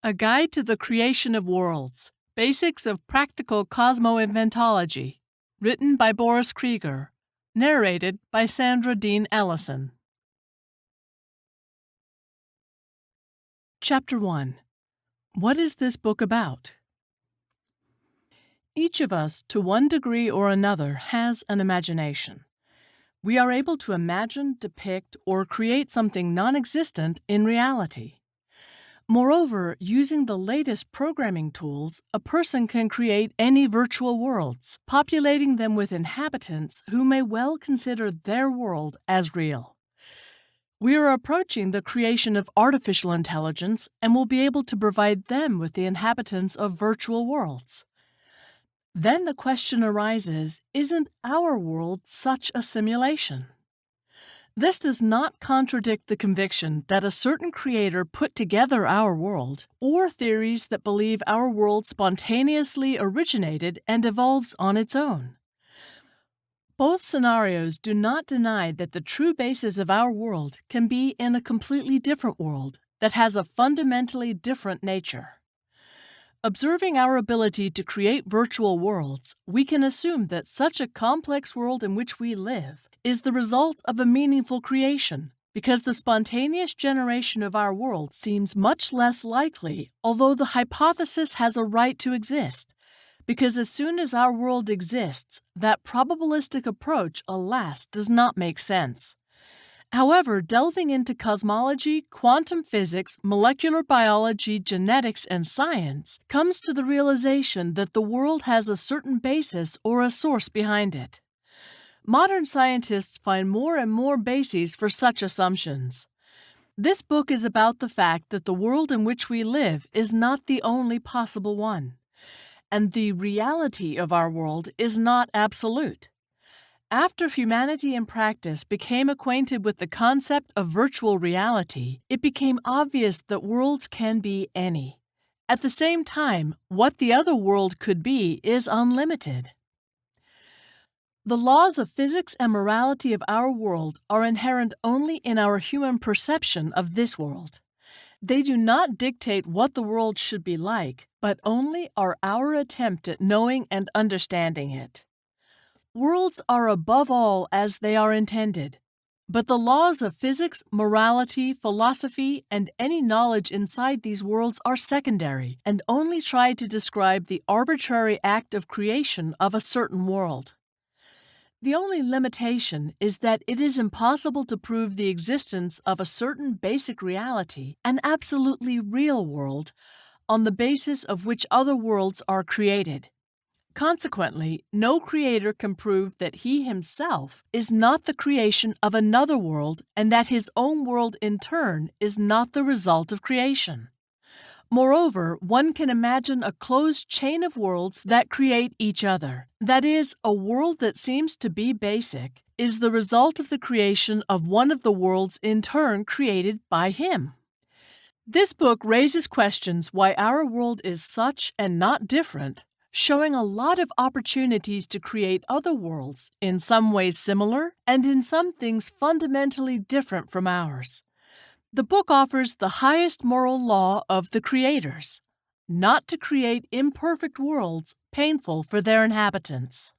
A Guide to the Creation of Worlds, Basics of Practical Cosmo-Inventology, written by Boris Kriger, narrated by Sandra Dean Ellison. Chapter 1. What is this book about? Each of us, to one degree or another, has an imagination. We are able to imagine, depict, or create something non-existent in reality. Moreover, using the latest programming tools, a person can create any virtual worlds, populating them with inhabitants who may well consider their world as real. We are approaching the creation of artificial intelligence and will be able to provide them with the inhabitants of virtual worlds. Then the question arises, isn't our world such a simulation? This does not contradict the conviction that a certain creator put together our world, or theories that believe our world spontaneously originated and evolves on its own. Both scenarios do not deny that the true basis of our world can be in a completely different world that has a fundamentally different nature. Observing our ability to create virtual worlds, we can assume that such a complex world in which we live is the result of a meaningful creation, because the spontaneous generation of our world seems much less likely, although the hypothesis has a right to exist, because as soon as our world exists, that probabilistic approach, alas, does not make sense. However, delving into cosmology, quantum physics, molecular biology, genetics, and science comes to the realization that the world has a certain basis or a source behind it. Modern scientists find more and more bases for such assumptions. This book is about the fact that the world in which we live is not the only possible one, and the reality of our world is not absolute. After humanity in practice became acquainted with the concept of virtual reality, it became obvious that worlds can be any. At the same time, what the other world could be is unlimited. The laws of physics and morality of our world are inherent only in our human perception of this world. They do not dictate what the world should be like, but only are our attempt at knowing and understanding it. Worlds are above all as they are intended, but the laws of physics, morality, philosophy, and any knowledge inside these worlds are secondary and only try to describe the arbitrary act of creation of a certain world. The only limitation is that it is impossible to prove the existence of a certain basic reality, an absolutely real world, on the basis of which other worlds are created. Consequently, no creator can prove that he himself is not the creation of another world and that his own world in turn is not the result of creation. Moreover, one can imagine a closed chain of worlds that create each other. That is, a world that seems to be basic is the result of the creation of one of the worlds in turn created by him. This book raises questions why our world is such and not different, showing a lot of opportunities to create other worlds, in some ways similar, and in some things fundamentally different from ours. The book offers the highest moral law of the creators, not to create imperfect worlds painful for their inhabitants.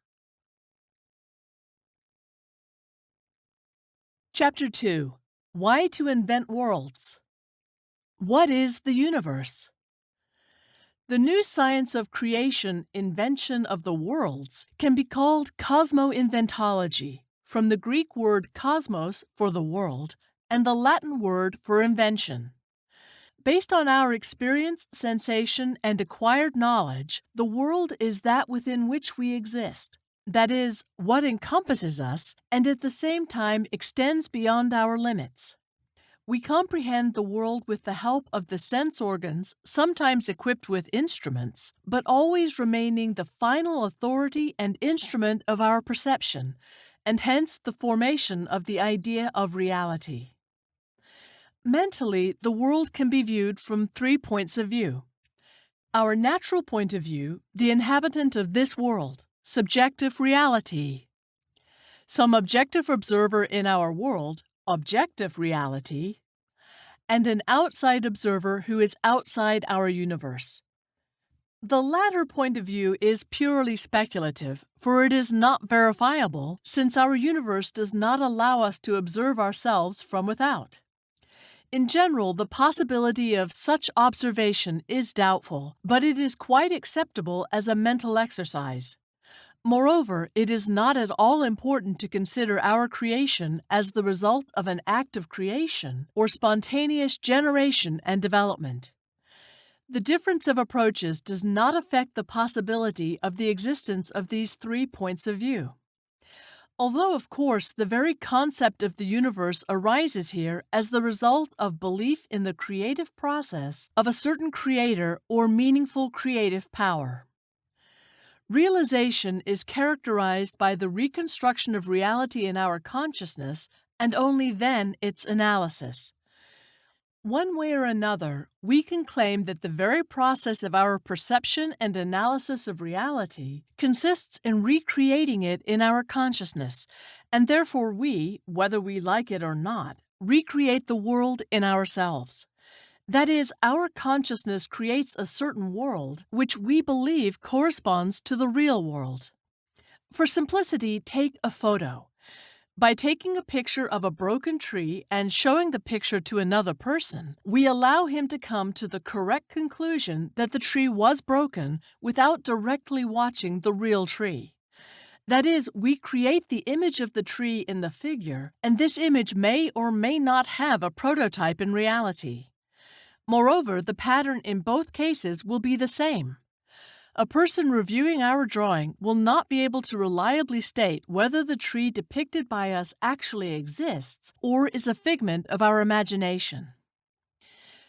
Chapter 2. Why to invent worlds? What is the universe? The new science of creation, invention of the worlds, can be called cosmo-inventology, from the Greek word cosmos for the world, and the Latin word for invention. Based on our experience, sensation, and acquired knowledge, the world is that within which we exist. That is, what encompasses us, and at the same time extends beyond our limits. We comprehend the world with the help of the sense organs, sometimes equipped with instruments, but always remaining the final authority and instrument of our perception, and hence the formation of the idea of reality. Mentally, the world can be viewed from 3 points of view. Our natural point of view, the inhabitant of this world, subjective reality. Some objective observer in our world, objective reality, and an outside observer who is outside our universe. The latter point of view is purely speculative, for it is not verifiable, since our universe does not allow us to observe ourselves from without. In general, the possibility of such observation is doubtful, but it is quite acceptable as a mental exercise. Moreover, it is not at all important to consider our creation as the result of an act of creation or spontaneous generation and development. The difference of approaches does not affect the possibility of the existence of these three points of view. Although, of course, the very concept of the universe arises here as the result of belief in the creative process of a certain creator or meaningful creative power. Realization is characterized by the reconstruction of reality in our consciousness, and only then its analysis. One way or another, we can claim that the very process of our perception and analysis of reality consists in recreating it in our consciousness, and therefore we, whether we like it or not, recreate the world in ourselves. That is, our consciousness creates a certain world which we believe corresponds to the real world. For simplicity, take a photo. By taking a picture of a broken tree and showing the picture to another person, we allow him to come to the correct conclusion that the tree was broken without directly watching the real tree. That is, we create the image of the tree in the figure, and this image may or may not have a prototype in reality. Moreover, the pattern in both cases will be the same. A person reviewing our drawing will not be able to reliably state whether the tree depicted by us actually exists or is a figment of our imagination.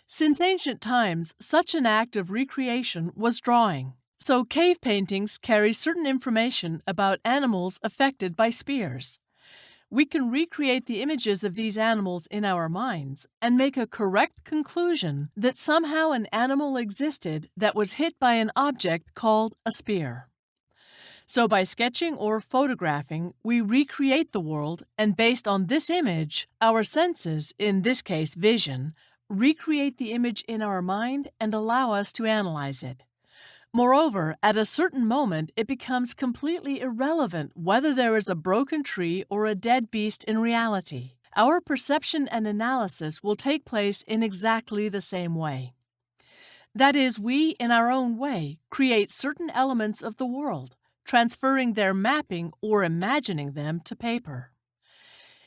Since ancient times, such an act of recreation was drawing. So cave paintings carry certain information about animals affected by spears. We can recreate the images of these animals in our minds and make a correct conclusion that somehow an animal existed that was hit by an object called a spear. So by sketching or photographing, we recreate the world, and based on this image, our senses, in this case vision, recreate the image in our mind and allow us to analyze it. Moreover, at a certain moment, it becomes completely irrelevant whether there is a broken tree or a dead beast in reality. Our perception and analysis will take place in exactly the same way. That is, we, in our own way, create certain elements of the world, transferring their mapping or imagining them to paper.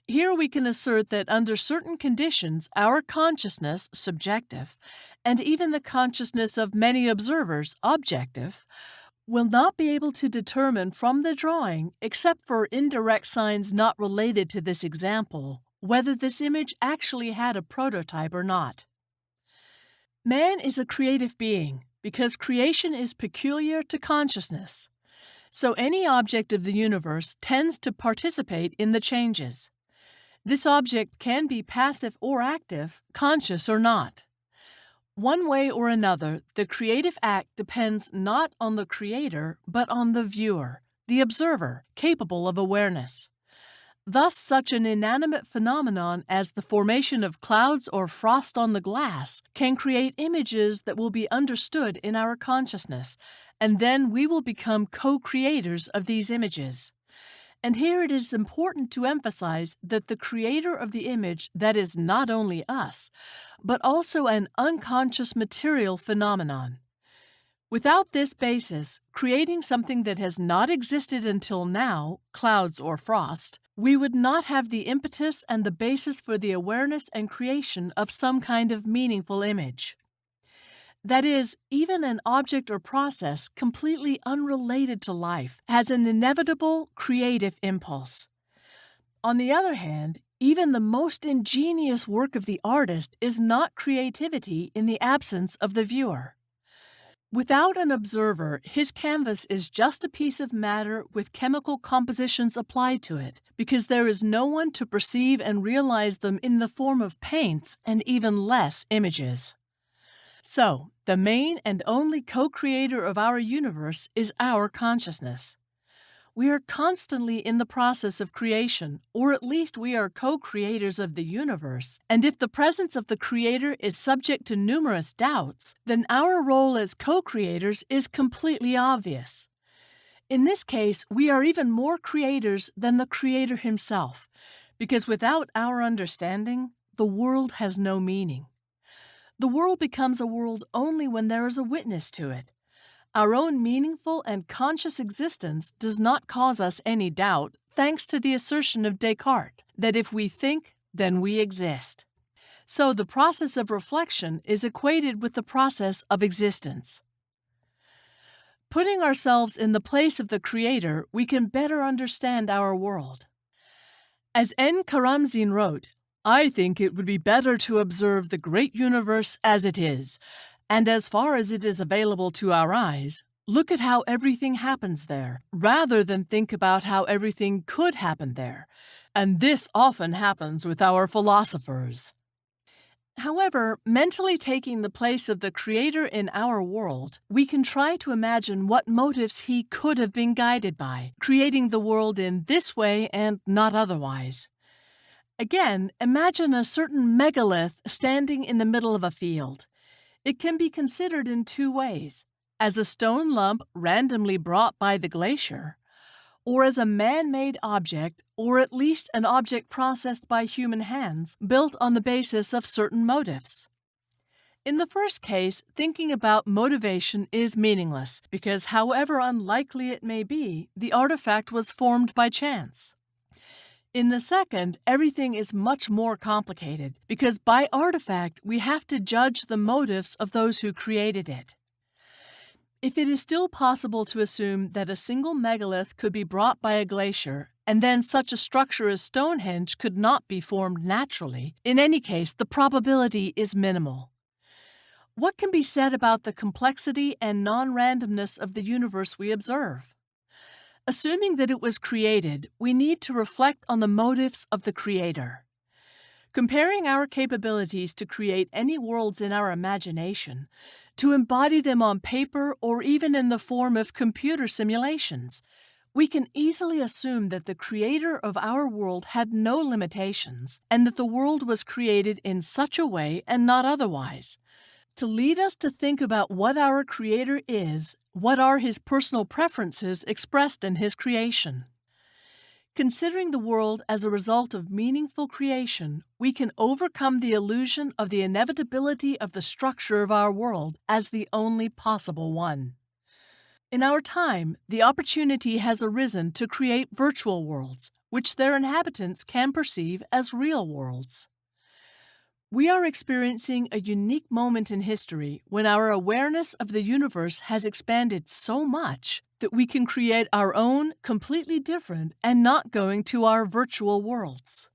Here we can assert that under certain conditions, our consciousness, subjective, and even the consciousness of many observers, objective, will not be able to determine from the drawing, except for indirect signs not related to this example, whether this image actually had a prototype or not. Man is a creative being because creation is peculiar to consciousness. So any object of the universe tends to participate in the changes. This object can be passive or active, conscious or not. One way or another, the creative act depends not on the creator, but on the viewer, the observer, capable of awareness. Thus, such an inanimate phenomenon as the formation of clouds or frost on the glass can create images that will be understood in our consciousness, and then we will become co-creators of these images. And here it is important to emphasize that the creator of the image, that is not only us, but also an unconscious material phenomenon. Without this basis, creating something that has not existed until now, clouds or frost, we would not have the impetus and the basis for the awareness and creation of some kind of meaningful image. That is, even an object or process completely unrelated to life has an inevitable creative impulse. On the other hand, even the most ingenious work of the artist is not creativity in the absence of the viewer. Without an observer, his canvas is just a piece of matter with chemical compositions applied to it, because there is no one to perceive and realize them in the form of paints and even less images. So, the main and only co-creator of our universe is our consciousness. We are constantly in the process of creation, or at least we are co-creators of the universe, and if the presence of the Creator is subject to numerous doubts, then our role as co-creators is completely obvious. In this case, we are even more creators than the Creator himself, because without our understanding, the world has no meaning. The world becomes a world only when there is a witness to it. Our own meaningful and conscious existence does not cause us any doubt, thanks to the assertion of Descartes that if we think, then we exist. So the process of reflection is equated with the process of existence. Putting ourselves in the place of the Creator, we can better understand our world. As N. Karamzin wrote, "I think it would be better to observe the great universe as it is, and as far as it is available to our eyes, look at how everything happens there, rather than think about how everything could happen there. And this often happens with our philosophers." However, mentally taking the place of the Creator in our world, we can try to imagine what motives he could have been guided by, creating the world in this way and not otherwise. Again, imagine a certain megalith standing in the middle of a field. It can be considered in two ways: as a stone lump randomly brought by the glacier, or as a man-made object, or at least an object processed by human hands, built on the basis of certain motives. In the first case, thinking about motivation is meaningless, because however unlikely it may be, the artifact was formed by chance. In the second, everything is much more complicated, because by artifact we have to judge the motives of those who created it. If it is still possible to assume that a single megalith could be brought by a glacier, and then such a structure as Stonehenge could not be formed naturally, in any case the probability is minimal. What can be said about the complexity and non-randomness of the universe we observe? Assuming that it was created, we need to reflect on the motives of the Creator. Comparing our capabilities to create any worlds in our imagination, to embody them on paper or even in the form of computer simulations, we can easily assume that the Creator of our world had no limitations, and that the world was created in such a way and not otherwise, to lead us to think about what our Creator is, what are his personal preferences expressed in his creation. Considering the world as a result of meaningful creation, we can overcome the illusion of the inevitability of the structure of our world as the only possible one. In our time, the opportunity has arisen to create virtual worlds, which their inhabitants can perceive as real worlds. We are experiencing a unique moment in history when our awareness of the universe has expanded so much that we can create our own, completely different, and not going to our virtual worlds.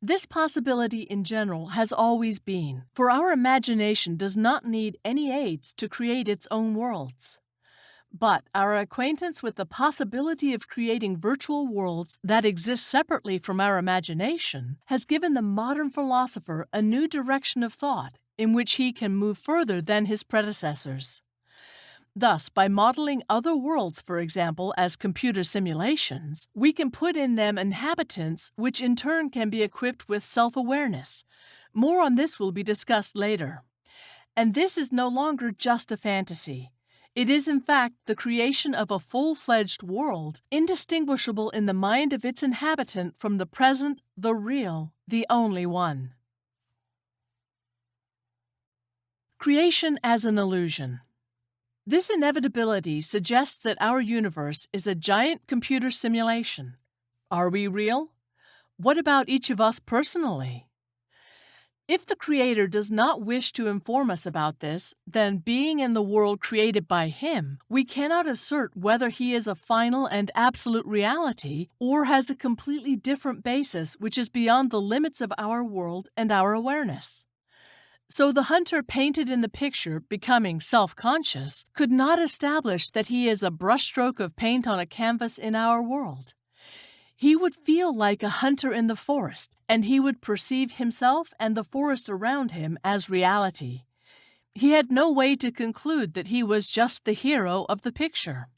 This possibility in general has always been, for our imagination does not need any aids to create its own worlds. But our acquaintance with the possibility of creating virtual worlds that exist separately from our imagination has given the modern philosopher a new direction of thought in which he can move further than his predecessors. Thus, by modeling other worlds, for example, as computer simulations, we can put in them inhabitants which in turn can be equipped with self-awareness. More on this will be discussed later. And this is no longer just a fantasy. It is in fact the creation of a full-fledged world, indistinguishable in the mind of its inhabitant from the present, the real, the only one. Creation as an illusion. This inevitability suggests that our universe is a giant computer simulation. Are we real? What about each of us personally? If the Creator does not wish to inform us about this, then being in the world created by Him, we cannot assert whether He is a final and absolute reality or has a completely different basis which is beyond the limits of our world and our awareness. So the hunter painted in the picture, becoming self-conscious, could not establish that he is a brushstroke of paint on a canvas in our world. He would feel like a hunter in the forest, and he would perceive himself and the forest around him as reality. He had no way to conclude that he was just the hero of the picture.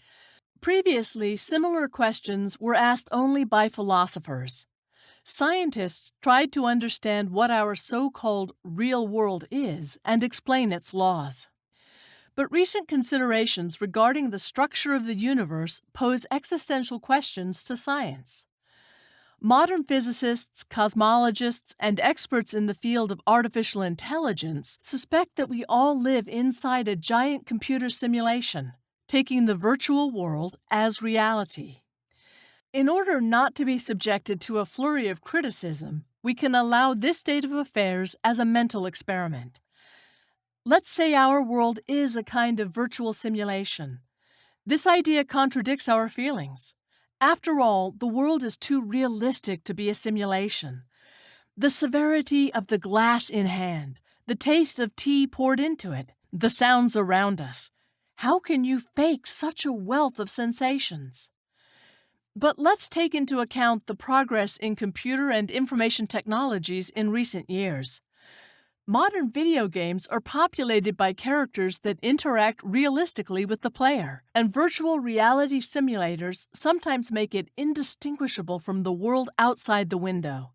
Previously, similar questions were asked only by philosophers. Scientists tried to understand what our so-called real world is and explain its laws. But recent considerations regarding the structure of the universe pose existential questions to science. Modern physicists, cosmologists, and experts in the field of artificial intelligence suspect that we all live inside a giant computer simulation, taking the virtual world as reality. In order not to be subjected to a flurry of criticism, we can allow this state of affairs as a mental experiment. Let's say our world is a kind of virtual simulation. This idea contradicts our feelings. After all, the world is too realistic to be a simulation. The severity of the glass in hand, the taste of tea poured into it, the sounds around us. How can you fake such a wealth of sensations? But let's take into account the progress in computer and information technologies in recent years. Modern video games are populated by characters that interact realistically with the player, and virtual reality simulators sometimes make it indistinguishable from the world outside the window.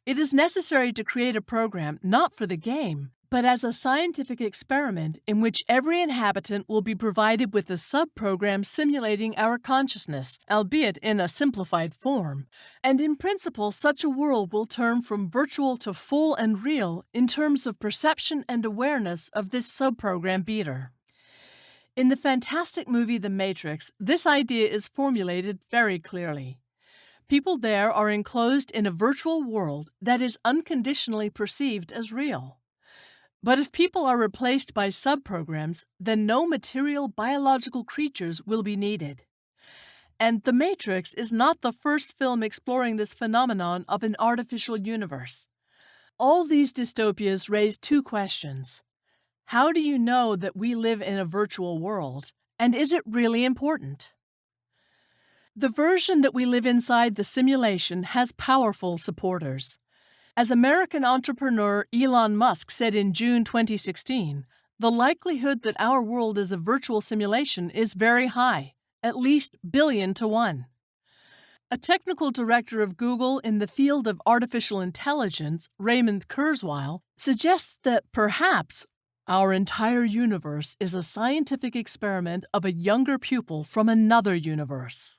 It is necessary to create a program not for the game, but as a scientific experiment in which every inhabitant will be provided with a sub-program simulating our consciousness, albeit in a simplified form. And in principle, such a world will turn from virtual to full and real in terms of perception and awareness of this sub-program beater. In the fantastic movie The Matrix, this idea is formulated very clearly. People there are enclosed in a virtual world that is unconditionally perceived as real. But if people are replaced by sub-programs, then no material biological creatures will be needed. And The Matrix is not the first film exploring this phenomenon of an artificial universe. All these dystopias raise two questions. How do you know that we live in a virtual world? And is it really important? The version that we live inside the simulation has powerful supporters. As American entrepreneur Elon Musk said in June 2016, the likelihood that our world is a virtual simulation is very high, at least billion to 1. A technical director of Google in the field of artificial intelligence, Raymond Kurzweil, suggests that perhaps our entire universe is a scientific experiment of a younger pupil from another universe.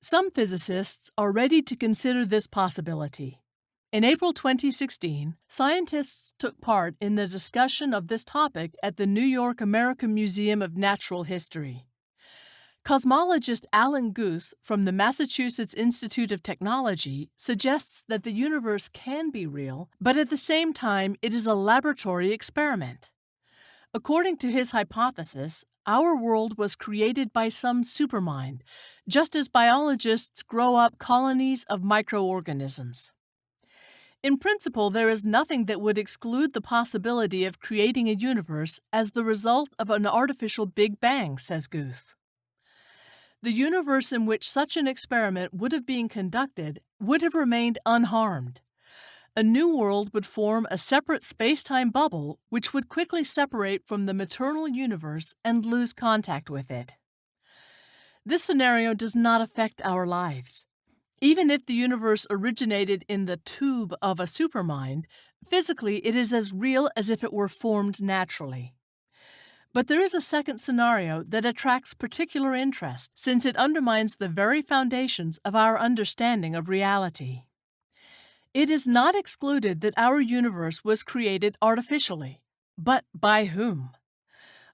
Some physicists are ready to consider this possibility. In April 2016, scientists took part in the discussion of this topic at the New York American Museum of Natural History. Cosmologist Alan Guth from the Massachusetts Institute of Technology suggests that the universe can be real, but at the same time it is a laboratory experiment. According to his hypothesis, our world was created by some supermind, just as biologists grow up colonies of microorganisms. In principle, there is nothing that would exclude the possibility of creating a universe as the result of an artificial Big Bang, says Guth. The universe in which such an experiment would have been conducted would have remained unharmed. A new world would form a separate space-time bubble which would quickly separate from the maternal universe and lose contact with it. This scenario does not affect our lives. Even if the universe originated in the tube of a supermind, physically it is as real as if it were formed naturally. But there is a second scenario that attracts particular interest, since it undermines the very foundations of our understanding of reality. It is not excluded that our universe was created artificially, but by whom?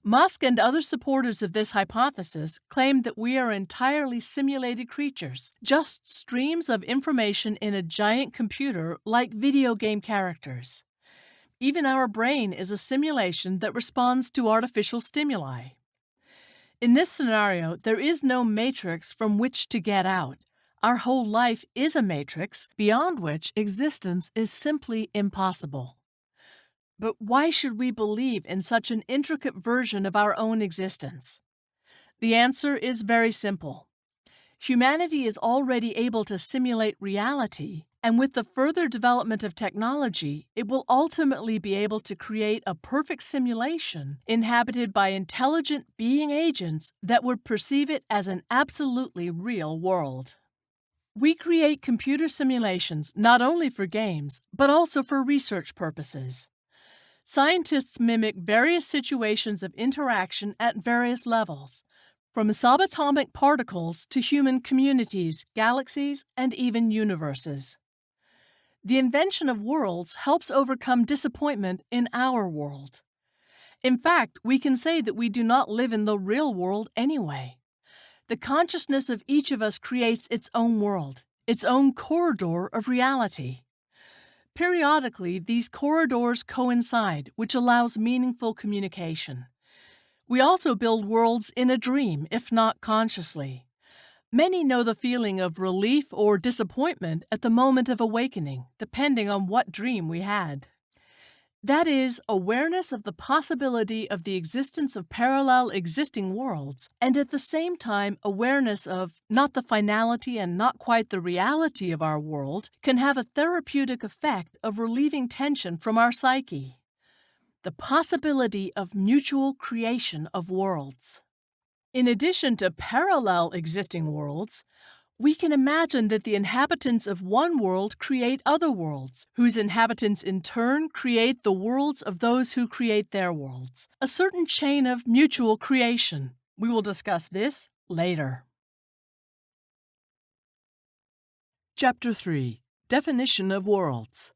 Musk and other supporters of this hypothesis claim that we are entirely simulated creatures, just streams of information in a giant computer like video game characters. Even our brain is a simulation that responds to artificial stimuli. In this scenario, there is no matrix from which to get out. Our whole life is a matrix beyond which existence is simply impossible. But why should we believe in such an intricate version of our own existence? The answer is very simple. Humanity is already able to simulate reality, and with the further development of technology, it will ultimately be able to create a perfect simulation inhabited by intelligent being agents that would perceive it as an absolutely real world. We create computer simulations not only for games, but also for research purposes. Scientists mimic various situations of interaction at various levels, from subatomic particles to human communities, galaxies, and even universes. The invention of worlds helps overcome disappointment in our world. In fact, we can say that we do not live in the real world anyway. The consciousness of each of us creates its own world, its own corridor of reality. Periodically, these corridors coincide, which allows meaningful communication. We also build worlds in a dream, if not consciously. Many know the feeling of relief or disappointment at the moment of awakening, depending on what dream we had. That is, awareness of the possibility of the existence of parallel existing worlds, and at the same time, awareness of not the finality and not quite the reality of our world, can have a therapeutic effect of relieving tension from our psyche. The possibility of mutual creation of worlds. In addition to parallel existing worlds, we can imagine that the inhabitants of one world create other worlds, whose inhabitants in turn create the worlds of those who create their worlds. A certain chain of mutual creation. We will discuss this later. Chapter 3. Definition of worlds.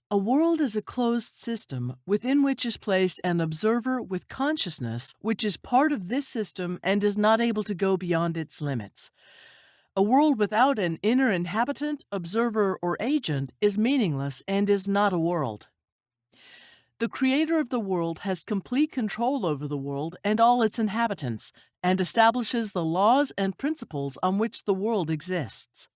A world is a closed system within which is placed an observer with consciousness which is part of this system and is not able to go beyond its limits. A world without an inner inhabitant, observer, or agent is meaningless and is not a world. The creator of the world has complete control over the world and all its inhabitants, and establishes the laws and principles on which the world exists.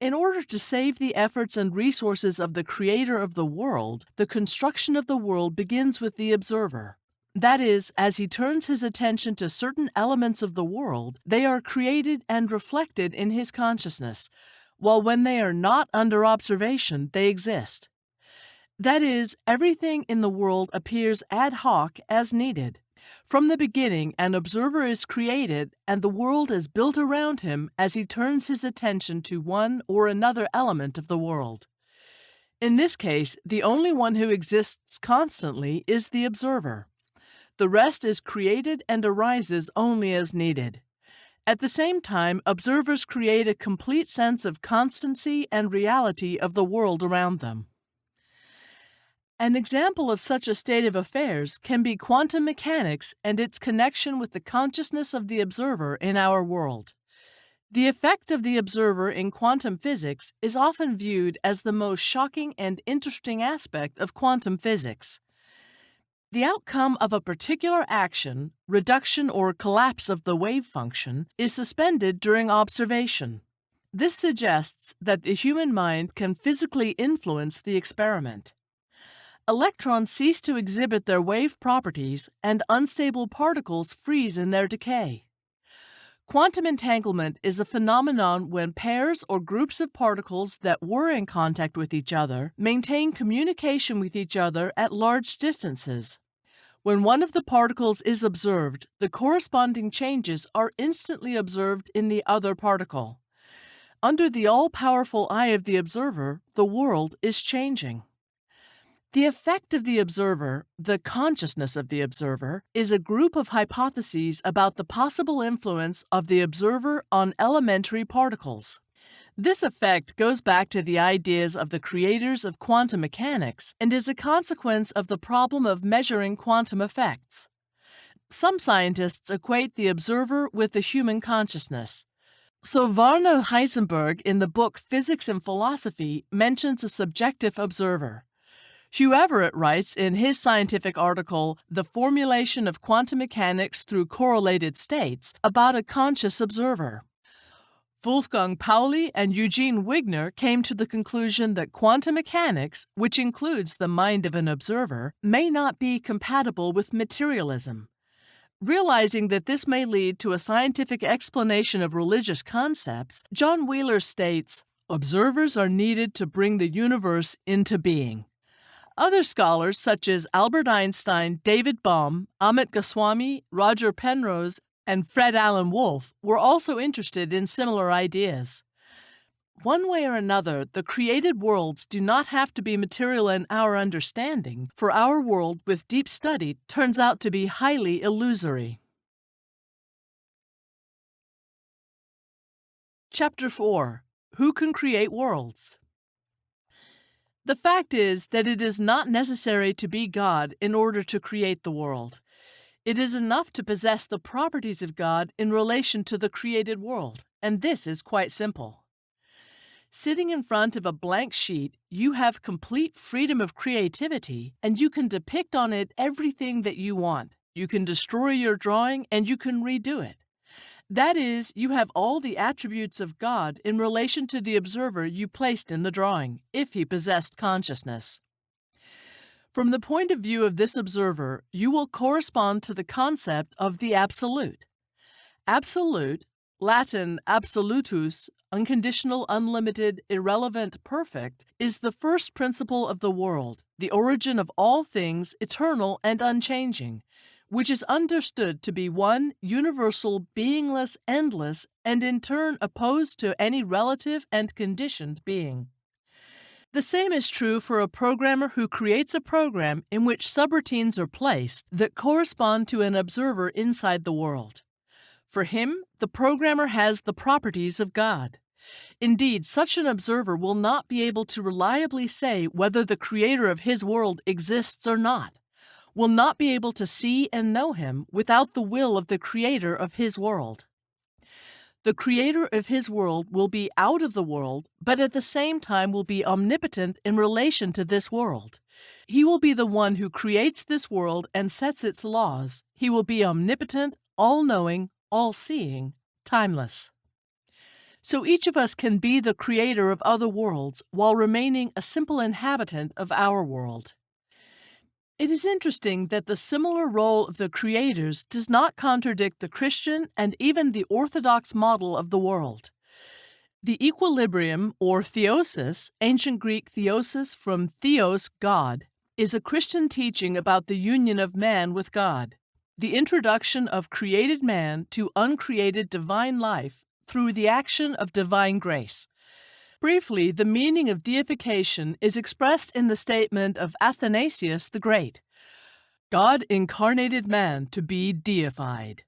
In order to save the efforts and resources of the creator of the world, the construction of the world begins with the observer. That is, as he turns his attention to certain elements of the world, they are created and reflected in his consciousness, while when they are not under observation, they exist. That is, everything in the world appears ad hoc as needed. From the beginning, an observer is created, and the world is built around him as he turns his attention to one or another element of the world. In this case, the only one who exists constantly is the observer. The rest is created and arises only as needed. At the same time, observers create a complete sense of constancy and reality of the world around them. An example of such a state of affairs can be quantum mechanics and its connection with the consciousness of the observer in our world. The effect of the observer in quantum physics is often viewed as the most shocking and interesting aspect of quantum physics. The outcome of a particular action, reduction or collapse of the wave function, is suspended during observation. This suggests that the human mind can physically influence the experiment. Electrons cease to exhibit their wave properties, and unstable particles freeze in their decay. Quantum entanglement is a phenomenon when pairs or groups of particles that were in contact with each other maintain communication with each other at large distances. When one of the particles is observed, the corresponding changes are instantly observed in the other particle. Under the all-powerful eye of the observer, the world is changing. The effect of the observer, the consciousness of the observer, is a group of hypotheses about the possible influence of the observer on elementary particles. This effect goes back to the ideas of the creators of quantum mechanics and is a consequence of the problem of measuring quantum effects. Some scientists equate the observer with the human consciousness. So Werner Heisenberg in the book Physics and Philosophy mentions a subjective observer. Hugh Everett writes in his scientific article, The Formulation of Quantum Mechanics Through Correlated States, about a conscious observer. Wolfgang Pauli and Eugene Wigner came to the conclusion that quantum mechanics, which includes the mind of an observer, may not be compatible with materialism. Realizing that this may lead to a scientific explanation of religious concepts, John Wheeler states, "Observers are needed to bring the universe into being." Other scholars, such as Albert Einstein, David Bohm, Amit Goswami, Roger Penrose, and Fred Alan Wolf, were also interested in similar ideas. One way or another, the created worlds do not have to be material in our understanding, for our world, with deep study, turns out to be highly illusory. Chapter 4. Who can create worlds? The fact is that it is not necessary to be God in order to create the world. It is enough to possess the properties of God in relation to the created world, and this is quite simple. Sitting in front of a blank sheet, you have complete freedom of creativity, and you can depict on it everything that you want. You can destroy your drawing, and you can redo it. That is, you have all the attributes of God in relation to the observer you placed in the drawing, if he possessed consciousness. From the point of view of this observer, you will correspond to the concept of the absolute. Absolute, Latin absolutus, unconditional, unlimited, irrelevant, perfect, is the first principle of the world, the origin of all things, eternal and unchanging, which is understood to be one, universal, beingless, endless, and in turn opposed to any relative and conditioned being. The same is true for a programmer who creates a program in which subroutines are placed that correspond to an observer inside the world. For him, the programmer has the properties of God. Indeed, such an observer will not be able to reliably say whether the creator of his world exists or not, will not be able to see and know him without the will of the creator of his world. The creator of his world will be out of the world, but at the same time will be omnipotent in relation to this world. He will be the one who creates this world and sets its laws. He will be omnipotent, all-knowing, all-seeing, timeless. So each of us can be the creator of other worlds while remaining a simple inhabitant of our world. It is interesting that the similar role of the creators does not contradict the Christian and even the Orthodox model of the world. The equilibrium, or theosis, ancient Greek theosis from theos, God, is a Christian teaching about the union of man with God, the introduction of created man to uncreated divine life through the action of divine grace. Briefly, the meaning of deification is expressed in the statement of Athanasius the Great: God incarnated man to be deified.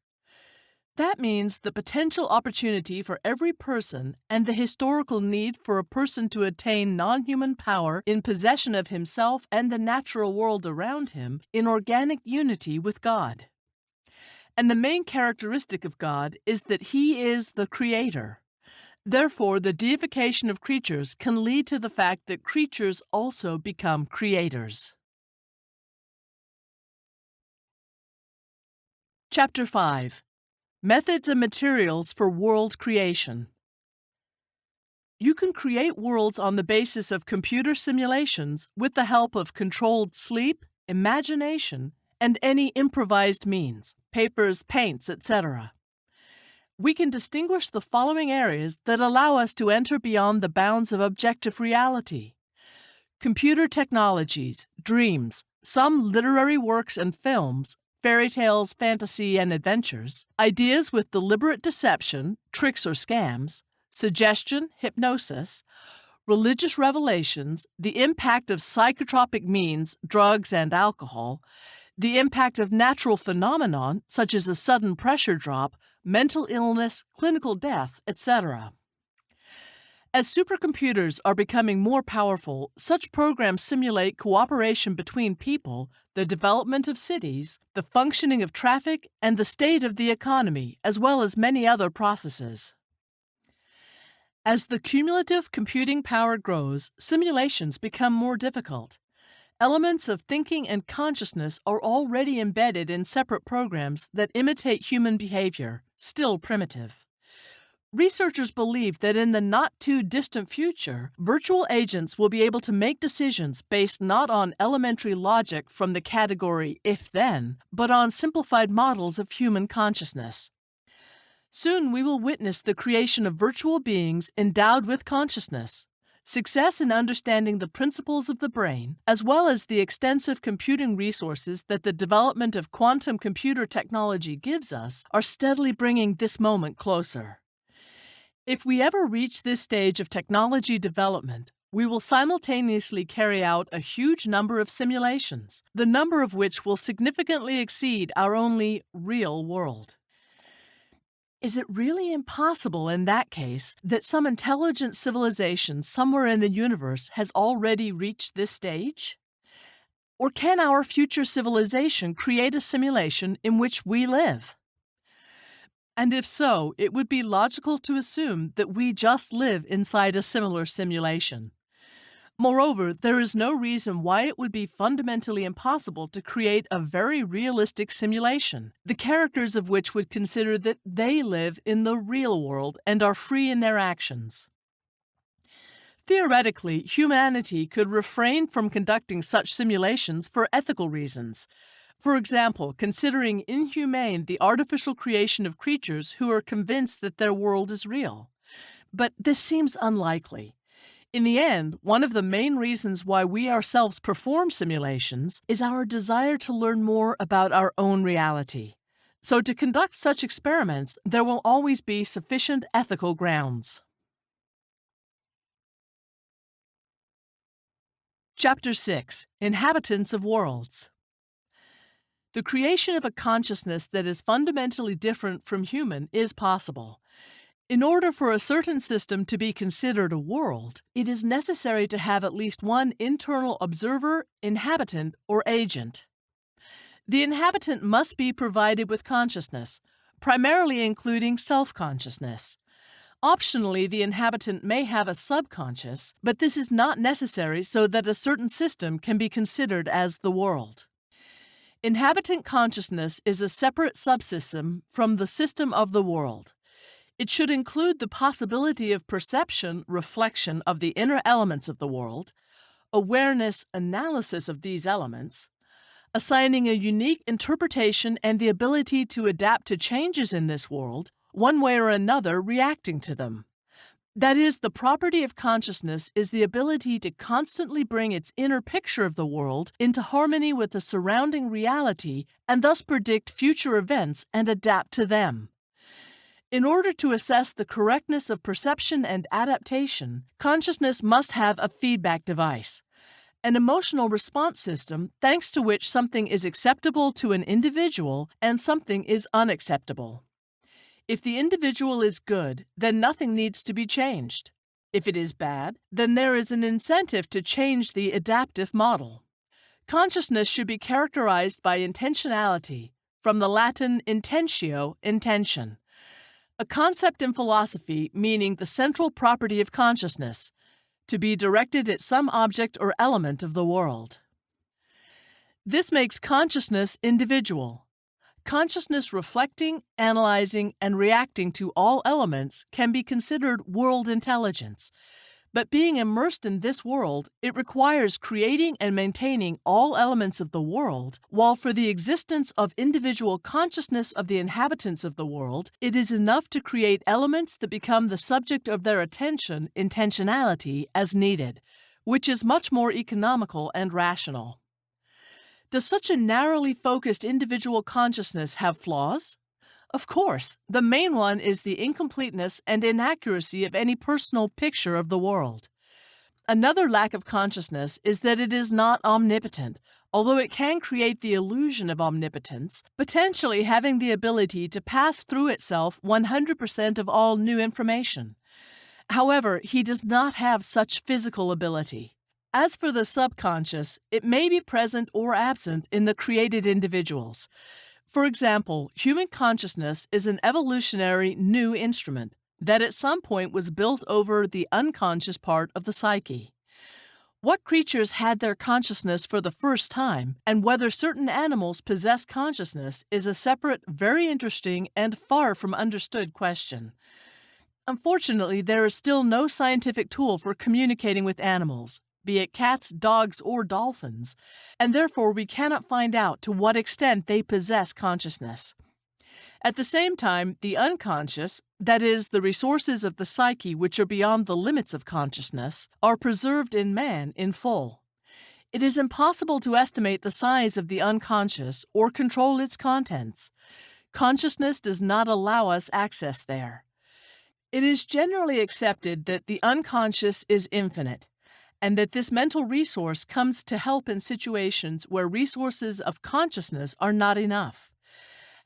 That means the potential opportunity for every person and the historical need for a person to attain non-human power in possession of himself and the natural world around him in organic unity with God. And the main characteristic of God is that He is the Creator. Therefore, the deification of creatures can lead to the fact that creatures also become creators. Chapter 5. Methods and Materials for World Creation. You can create worlds on the basis of computer simulations with the help of controlled sleep, imagination, and any improvised means, papers, paints, etc. We can distinguish the following areas that allow us to enter beyond the bounds of objective reality: computer technologies, dreams, some literary works and films, fairy tales, fantasy, and adventures, ideas with deliberate deception, tricks or scams, suggestion, hypnosis, religious revelations, the impact of psychotropic means, drugs and alcohol, the impact of natural phenomenon, such as a sudden pressure drop, mental illness, clinical death, etc. As supercomputers are becoming more powerful, such programs simulate cooperation between people, the development of cities, the functioning of traffic, and the state of the economy, as well as many other processes. As the cumulative computing power grows, simulations become more difficult. Elements of thinking and consciousness are already embedded in separate programs that imitate human behavior, still primitive. Researchers believe that in the not-too-distant future, virtual agents will be able to make decisions based not on elementary logic from the category if-then, but on simplified models of human consciousness. Soon we will witness the creation of virtual beings endowed with consciousness. Success in understanding the principles of the brain, as well as the extensive computing resources that the development of quantum computer technology gives us, are steadily bringing this moment closer. If we ever reach this stage of technology development, we will simultaneously carry out a huge number of simulations, the number of which will significantly exceed our only real world. Is it really impossible in that case that some intelligent civilization somewhere in the universe has already reached this stage? Or can our future civilization create a simulation in which we live? And if so, it would be logical to assume that we just live inside a similar simulation. Moreover, there is no reason why it would be fundamentally impossible to create a very realistic simulation, the characters of which would consider that they live in the real world and are free in their actions. Theoretically, humanity could refrain from conducting such simulations for ethical reasons. For example, considering inhumane the artificial creation of creatures who are convinced that their world is real. But this seems unlikely. In the end, one of the main reasons why we ourselves perform simulations is our desire to learn more about our own reality. So to conduct such experiments, there will always be sufficient ethical grounds. Chapter 6: Inhabitants of Worlds. The creation of a consciousness that is fundamentally different from human is possible. In order for a certain system to be considered a world, it is necessary to have at least one internal observer, inhabitant, or agent. The inhabitant must be provided with consciousness, primarily including self-consciousness. Optionally, the inhabitant may have a subconscious, but this is not necessary so that a certain system can be considered as the world. Inhabitant consciousness is a separate subsystem from the system of the world. It should include the possibility of perception, reflection of the inner elements of the world, awareness, analysis of these elements, assigning a unique interpretation and the ability to adapt to changes in this world, one way or another reacting to them. That is, the property of consciousness is the ability to constantly bring its inner picture of the world into harmony with the surrounding reality and thus predict future events and adapt to them. In order to assess the correctness of perception and adaptation, consciousness must have a feedback device, an emotional response system thanks to which something is acceptable to an individual and something is unacceptable. If the individual is good, then nothing needs to be changed. If it is bad, then there is an incentive to change the adaptive model. Consciousness should be characterized by intentionality, from the Latin intentio, intention. A concept in philosophy meaning the central property of consciousness, to be directed at some object or element of the world. This makes consciousness individual. Consciousness reflecting, analyzing, and reacting to all elements can be considered world intelligence. But being immersed in this world, it requires creating and maintaining all elements of the world, while for the existence of individual consciousness of the inhabitants of the world, it is enough to create elements that become the subject of their attention, intentionality, as needed, which is much more economical and rational. Does such a narrowly focused individual consciousness have flaws? Of course, the main one is the incompleteness and inaccuracy of any personal picture of the world. Another lack of consciousness is that it is not omnipotent, although it can create the illusion of omnipotence, potentially having the ability to pass through itself 100% of all new information. However, he does not have such physical ability. As for the subconscious, it may be present or absent in the created individuals. For example, human consciousness is an evolutionary new instrument that at some point was built over the unconscious part of the psyche. What creatures had their consciousness for the first time, and whether certain animals possess consciousness is a separate, very interesting, and far from understood question. Unfortunately, there is still no scientific tool for communicating with animals, be it cats, dogs, or dolphins, and therefore we cannot find out to what extent they possess consciousness. At the same time, the unconscious, that is, the resources of the psyche which are beyond the limits of consciousness, are preserved in man in full. It is impossible to estimate the size of the unconscious or control its contents. Consciousness does not allow us access there. It is generally accepted that the unconscious is infinite, and that this mental resource comes to help in situations where resources of consciousness are not enough.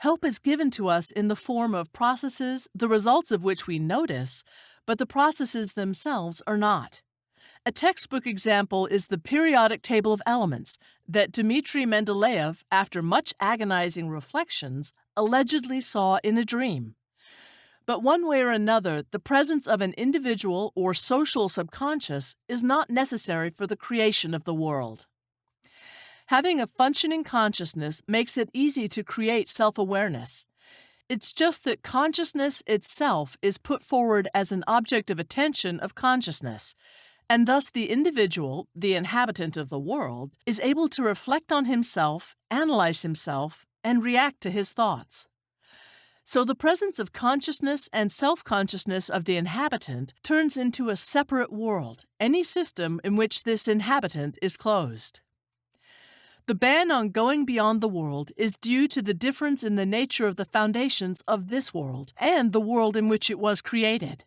Help is given to us in the form of processes, the results of which we notice, but the processes themselves are not. A textbook example is the periodic table of elements that Dmitri Mendeleev, after much agonizing reflections, allegedly saw in a dream. But one way or another, the presence of an individual or social subconscious is not necessary for the creation of the world. Having a functioning consciousness makes it easy to create self-awareness. It's just that consciousness itself is put forward as an object of attention of consciousness, and thus the individual, the inhabitant of the world, is able to reflect on himself, analyze himself, and react to his thoughts. So the presence of consciousness and self-consciousness of the inhabitant turns into a separate world, any system in which this inhabitant is closed. The ban on going beyond the world is due to the difference in the nature of the foundations of this world and the world in which it was created.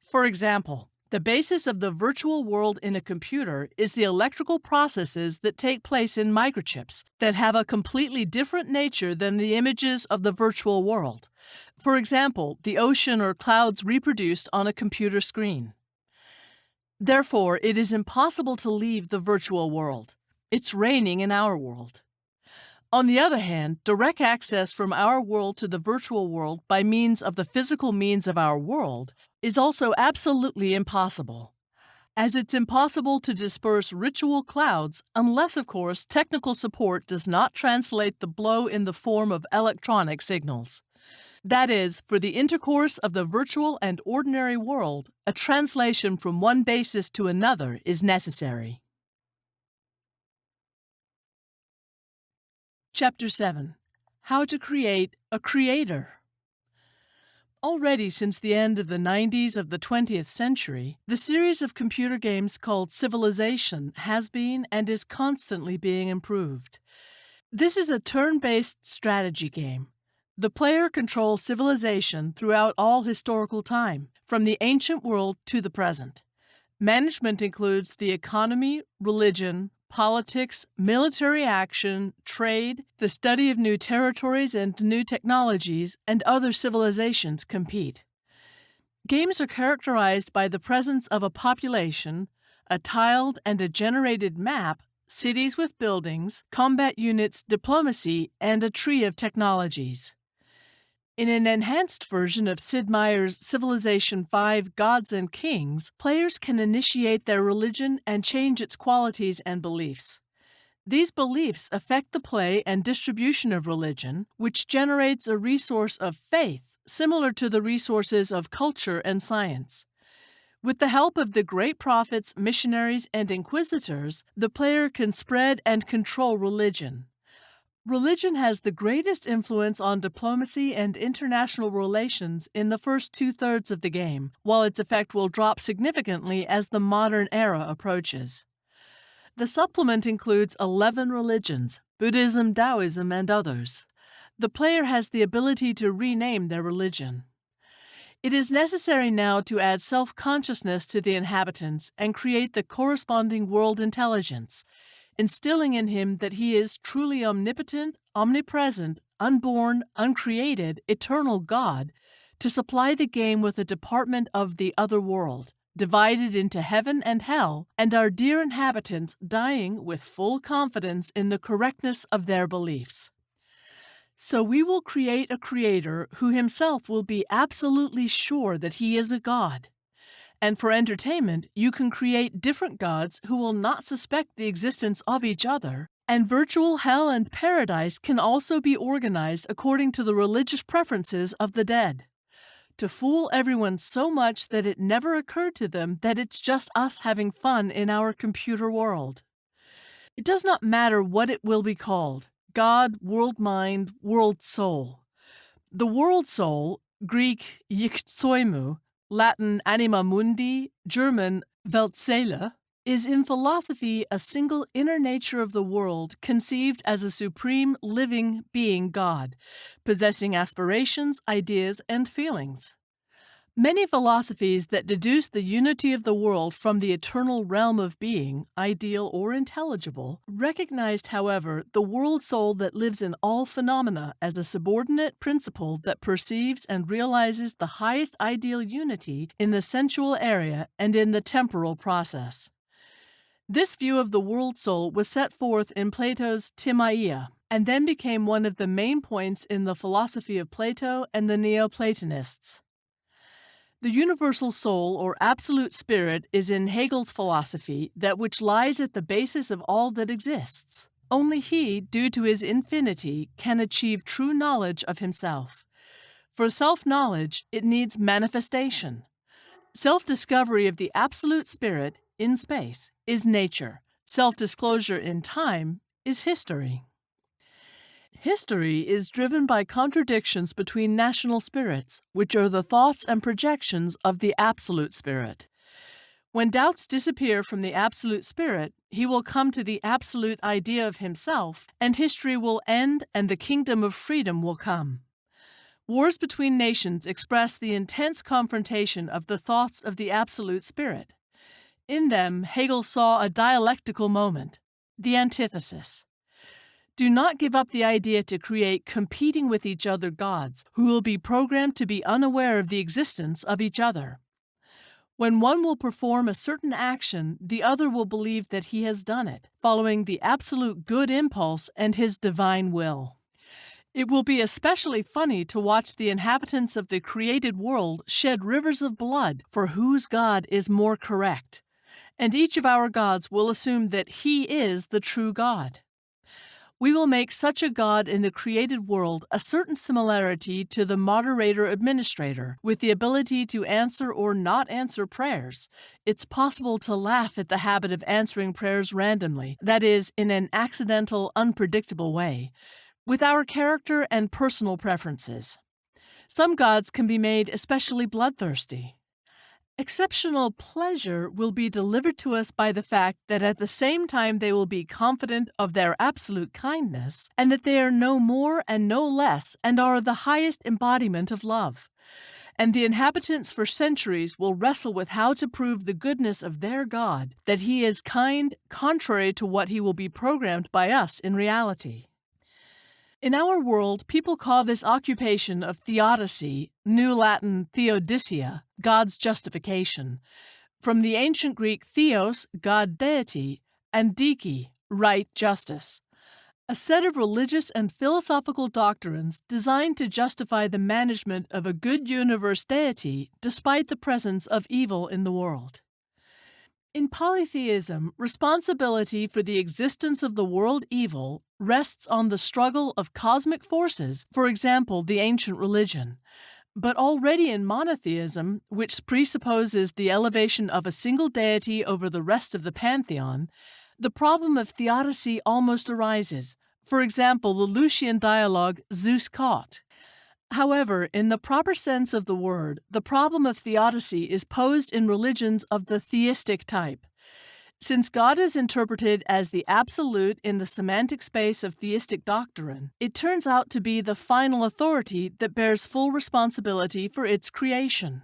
For example, the basis of the virtual world in a computer is the electrical processes that take place in microchips that have a completely different nature than the images of the virtual world. For example, the ocean or clouds reproduced on a computer screen. Therefore, it is impossible to leave the virtual world. It's reigning in our world. On the other hand, direct access from our world to the virtual world by means of the physical means of our world is also absolutely impossible, as it's impossible to disperse ritual clouds unless, of course, technical support does not translate the blow in the form of electronic signals. That is, for the intercourse of the virtual and ordinary world, a translation from one basis to another is necessary. Chapter 7. How to Create a Creator. Already since the end of the 90s of the 20th century, the series of computer games called Civilization has been and is constantly being improved. This is a turn-based strategy game. The player controls civilization throughout all historical time, from the ancient world to the present. Management includes the economy, religion, politics, military action, trade, the study of new territories and new technologies, and other civilizations compete. Games are characterized by the presence of a population, a tiled and a generated map, cities with buildings, combat units, diplomacy, and a tree of technologies. In an enhanced version of Sid Meier's Civilization V: Gods and Kings, players can initiate their religion and change its qualities and beliefs. These beliefs affect the play and distribution of religion, which generates a resource of faith similar to the resources of culture and science. With the help of the great prophets, missionaries, and inquisitors, the player can spread and control religion. Religion has the greatest influence on diplomacy and international relations in the first two-thirds of the game, while its effect will drop significantly as the modern era approaches. The supplement includes 11 religions, Buddhism, Taoism, and others. The player has the ability to rename their religion. It is necessary now to add self-consciousness to the inhabitants and create the corresponding world intelligence, instilling in him that he is truly omnipotent, omnipresent, unborn, uncreated, eternal God, to supply the game with a department of the other world, divided into heaven and hell, and our dear inhabitants dying with full confidence in the correctness of their beliefs. So we will create a creator who himself will be absolutely sure that he is a God. And for entertainment, you can create different gods who will not suspect the existence of each other, and virtual hell and paradise can also be organized according to the religious preferences of the dead. to fool everyone so much that it never occurred to them that it's just us having fun in our computer world. It does not matter what it will be called: God, world mind, world soul. The world soul, Greek yikzoimu, Latin anima mundi, German Weltseele, is in philosophy a single inner nature of the world conceived as a supreme living being God, possessing aspirations, ideas, and feelings. Many philosophies that deduce the unity of the world from the eternal realm of being, ideal or intelligible, recognized, however, the world soul that lives in all phenomena as a subordinate principle that perceives and realizes the highest ideal unity in the sensual area and in the temporal process. This view of the world soul was set forth in Plato's Timaeia, and then became one of the main points in the philosophy of Plato and the Neoplatonists. The universal soul, or absolute spirit, is in Hegel's philosophy that which lies at the basis of all that exists. Only he, due to his infinity, can achieve true knowledge of himself. For self-knowledge, it needs manifestation. Self-discovery of the absolute spirit, in space, is nature. Self-disclosure in time is history. History is driven by contradictions between national spirits, which are the thoughts and projections of the absolute spirit. When doubts disappear from the absolute spirit, he will come to the absolute idea of himself, and history will end and the kingdom of freedom will come. Wars between nations express the intense confrontation of the thoughts of the absolute spirit. In them, Hegel saw a dialectical moment, the antithesis. Do not give up the idea to create competing with each other gods who will be programmed to be unaware of the existence of each other. When one will perform a certain action, the other will believe that he has done it, following the absolute good impulse and his divine will. It will be especially funny to watch the inhabitants of the created world shed rivers of blood for whose God is more correct, and each of our gods will assume that he is the true God. We will make such a God in the created world a certain similarity to the moderator-administrator, with the ability to answer or not answer prayers. It's possible to laugh at the habit of answering prayers randomly, that is, in an accidental, unpredictable way, with our character and personal preferences. Some gods can be made especially bloodthirsty. Exceptional pleasure will be delivered to us by the fact that at the same time they will be confident of their absolute kindness, and that they are no more and no less and are the highest embodiment of love. And the inhabitants for centuries will wrestle with how to prove the goodness of their God, that he is kind, contrary to what he will be programmed by us in reality. In our world, people call this occupation of theodicy, New Latin theodicia, God's justification, from the ancient Greek theos, God deity, and dike, right justice, a set of religious and philosophical doctrines designed to justify the management of a good universe deity despite the presence of evil in the world. In polytheism, responsibility for the existence of the world evil rests on the struggle of cosmic forces, for example, the ancient religion. But already in monotheism, which presupposes the elevation of a single deity over the rest of the pantheon, the problem of theodicy almost arises. For example, the Lucian dialogue Zeus caught. However, in the proper sense of the word, the problem of theodicy is posed in religions of the theistic type. Since God is interpreted as the absolute in the semantic space of theistic doctrine, it turns out to be the final authority that bears full responsibility for its creation.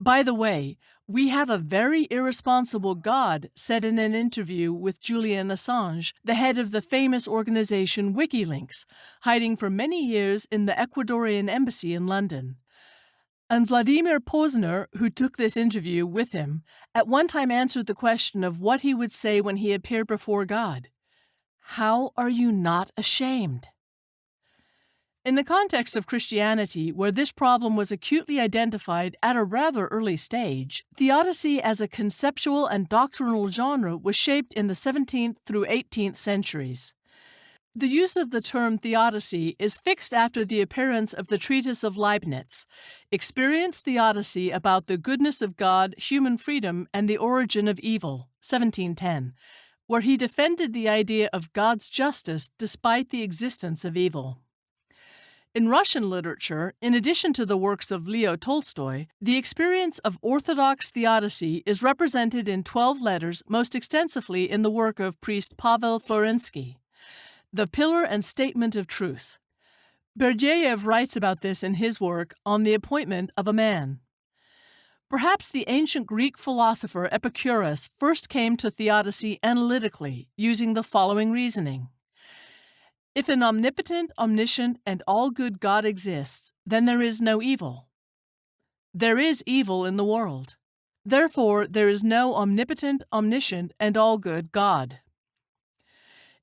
By the way, we have a very irresponsible God, said in an interview with Julian Assange, the head of the famous organization WikiLeaks, hiding for many years in the Ecuadorian embassy in London. And Vladimir Posner, who took this interview with him, at one time answered the question of what he would say when he appeared before God. How are you not ashamed? In the context of Christianity, where this problem was acutely identified at a rather early stage, theodicy as a conceptual and doctrinal genre was shaped in the 17th through 18th centuries. The use of the term theodicy is fixed after the appearance of the treatise of Leibniz, Experience Theodicy about the Goodness of God, Human Freedom, and the Origin of Evil, 1710, where he defended the idea of God's justice despite the existence of evil. In Russian literature, in addition to the works of Leo Tolstoy, the experience of Orthodox theodicy is represented in 12 letters, most extensively in the work of priest Pavel Florensky, The Pillar and Statement of Truth. Berdyaev writes about this in his work On the Appointment of a Man. Perhaps the ancient Greek philosopher Epicurus first came to theodicy analytically, using the following reasoning. If an omnipotent, omniscient, and all-good God exists, then there is no evil. There is evil in the world. Therefore, there is no omnipotent, omniscient, and all-good God.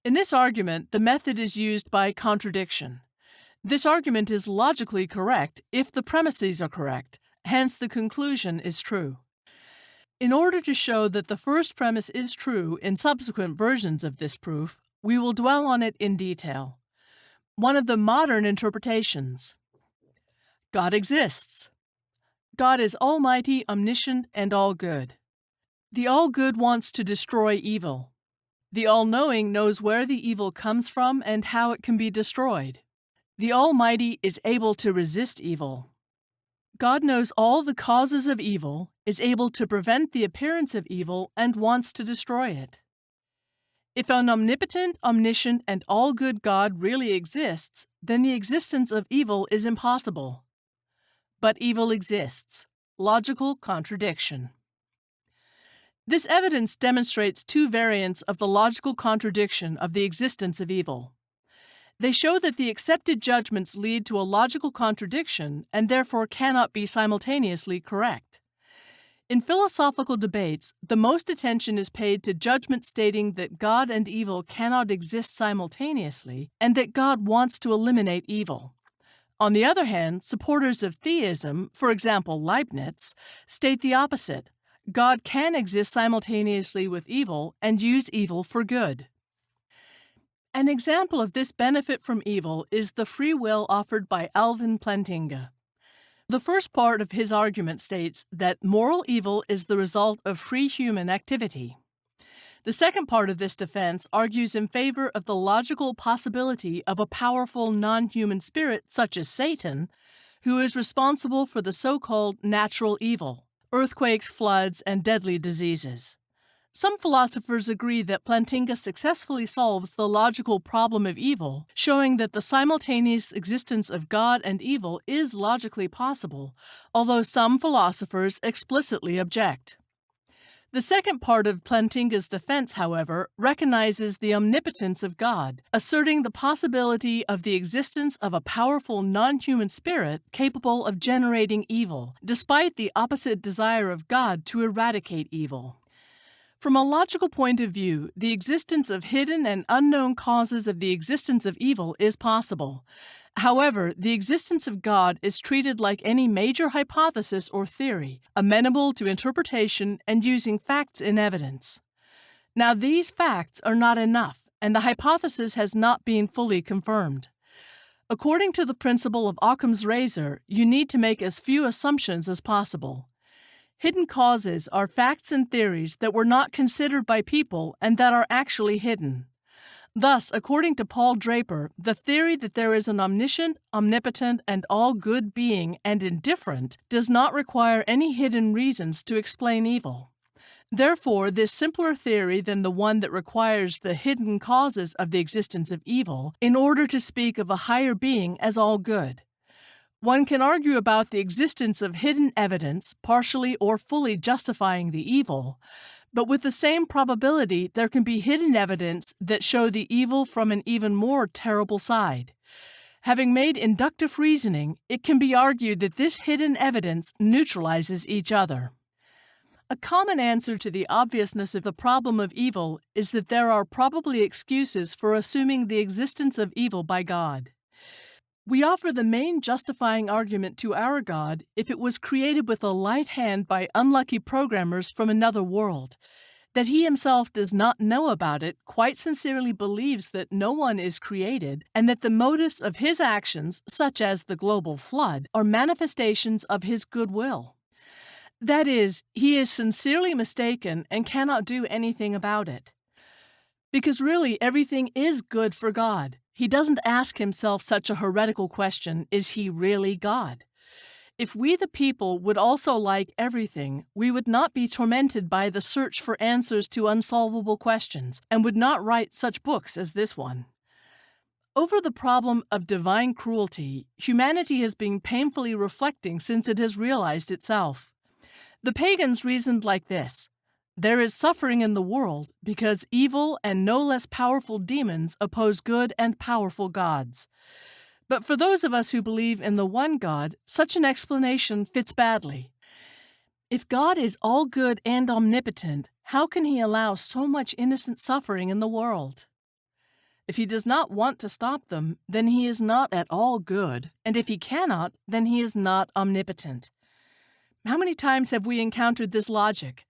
In this argument, the method is used by contradiction. This argument is logically correct if the premises are correct, hence the conclusion is true. In order to show that the first premise is true in subsequent versions of this proof, we will dwell on it in detail. One of the modern interpretations. God exists. God is almighty, omniscient, and all-good. The all-good wants to destroy evil. The all-knowing knows where the evil comes from and how it can be destroyed. The Almighty is able to resist evil. God knows all the causes of evil, is able to prevent the appearance of evil, and wants to destroy it. If an omnipotent, omniscient, and all-good God really exists, then the existence of evil is impossible. But evil exists. Logical contradiction. This evidence demonstrates two variants of the logical contradiction of the existence of evil. They show that the accepted judgments lead to a logical contradiction and therefore cannot be simultaneously correct. In philosophical debates, the most attention is paid to judgments stating that God and evil cannot exist simultaneously and that God wants to eliminate evil. On the other hand, supporters of theism, for example Leibniz, state the opposite. God can exist simultaneously with evil and use evil for good. An example of this benefit from evil is the free will offered by Alvin Plantinga. The first part of his argument states that moral evil is the result of free human activity. The second part of this defense argues in favor of the logical possibility of a powerful non-human spirit such as Satan, who is responsible for the so-called natural evil, earthquakes, floods, and deadly diseases. Some philosophers agree that Plantinga successfully solves the logical problem of evil, showing that the simultaneous existence of God and evil is logically possible, although some philosophers explicitly object. The second part of Plantinga's defense, however, recognizes the omnipotence of God, asserting the possibility of the existence of a powerful non-human spirit capable of generating evil, despite the opposite desire of God to eradicate evil. From a logical point of view, the existence of hidden and unknown causes of the existence of evil is possible. However, the existence of God is treated like any major hypothesis or theory, amenable to interpretation and using facts in evidence. Now, these facts are not enough, and the hypothesis has not been fully confirmed. According to the principle of Occam's razor, you need to make as few assumptions as possible. Hidden causes are facts and theories that were not considered by people and that are actually hidden. Thus, according to Paul Draper, the theory that there is an omniscient, omnipotent, and all-good being and indifferent does not require any hidden reasons to explain evil. Therefore, this simpler theory than the one that requires the hidden causes of the existence of evil in order to speak of a higher being as all-good. One can argue about the existence of hidden evidence, partially or fully justifying the evil, but with the same probability there can be hidden evidence that show the evil from an even more terrible side. Having made inductive reasoning, it can be argued that this hidden evidence neutralizes each other. A common answer to the obviousness of the problem of evil is that there are probably excuses for assuming the existence of evil by God. We offer the main justifying argument to our God if it was created with a light hand by unlucky programmers from another world. that he himself does not know about it, quite sincerely believes that no one is created, and that the motives of his actions, such as the global flood, are manifestations of his goodwill. That is, he is sincerely mistaken and cannot do anything about it. Because really, everything is good for God. He doesn't ask himself such a heretical question, is he really God? If we the people would also like everything, we would not be tormented by the search for answers to unsolvable questions, and would not write such books as this one. Over the problem of divine cruelty, humanity has been painfully reflecting since it has realized itself. The pagans reasoned like this: there is suffering in the world because evil and no less powerful demons oppose good and powerful gods. But for those of us who believe in the one God, such an explanation fits badly. If God is all good and omnipotent, how can he allow so much innocent suffering in the world? If he does not want to stop them, then he is not at all good, and if he cannot, then he is not omnipotent. How many times have we encountered this logic?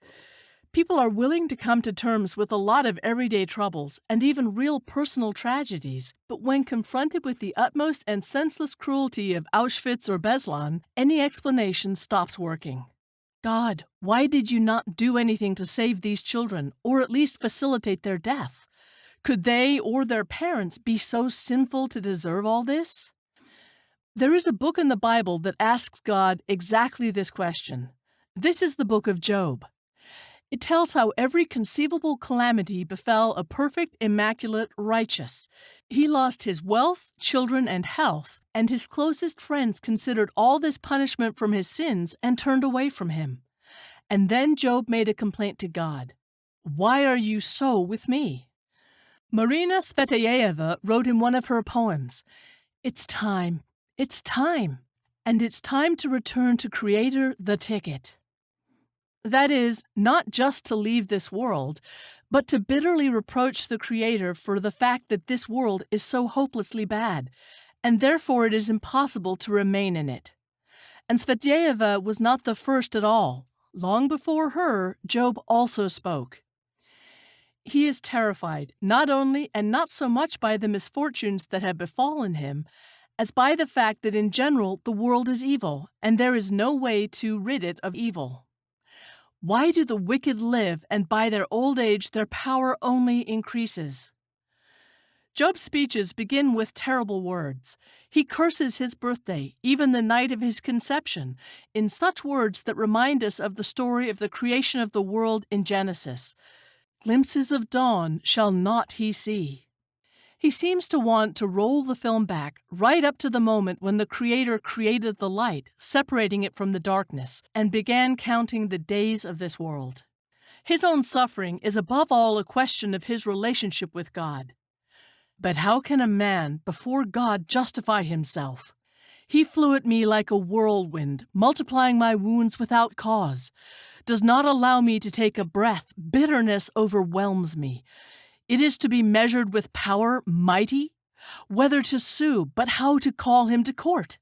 People are willing to come to terms with a lot of everyday troubles and even real personal tragedies, but when confronted with the utmost and senseless cruelty of Auschwitz or Beslan, any explanation stops working. God, why did you not do anything to save these children, or at least facilitate their death? Could they or their parents be so sinful to deserve all this? There is a book in the Bible that asks God exactly this question. This is the book of Job. It tells how every conceivable calamity befell a perfect, immaculate, righteous. He lost his wealth, children, and health, and his closest friends considered all this punishment from his sins and turned away from him. And then Job made a complaint to God. Why are you so with me? Marina Tsvetaeva wrote in one of her poems, it's time, and it's time to return to Creator the ticket. That is, not just to leave this world, but to bitterly reproach the Creator for the fact that this world is so hopelessly bad, and therefore it is impossible to remain in it. And Tsvetaeva was not the first at all. Long before her, Job also spoke. He is terrified, not only and not so much by the misfortunes that have befallen him, as by the fact that in general the world is evil, and there is no way to rid it of evil. Why do the wicked live, and by their old age their power only increases? Job's speeches begin with terrible words. He curses his birthday, even the night of his conception, in such words that remind us of the story of the creation of the world in Genesis. Glimpses of dawn shall not he see. He seems to want to roll the film back right up to the moment when the Creator created the light, separating it from the darkness, and began counting the days of this world. His own suffering is above all a question of his relationship with God. But how can a man before God justify himself? He flew at me like a whirlwind, multiplying my wounds without cause. Does not allow me to take a breath. Bitterness overwhelms me. It is to be measured with power mighty, whether to sue, but how to call him to court.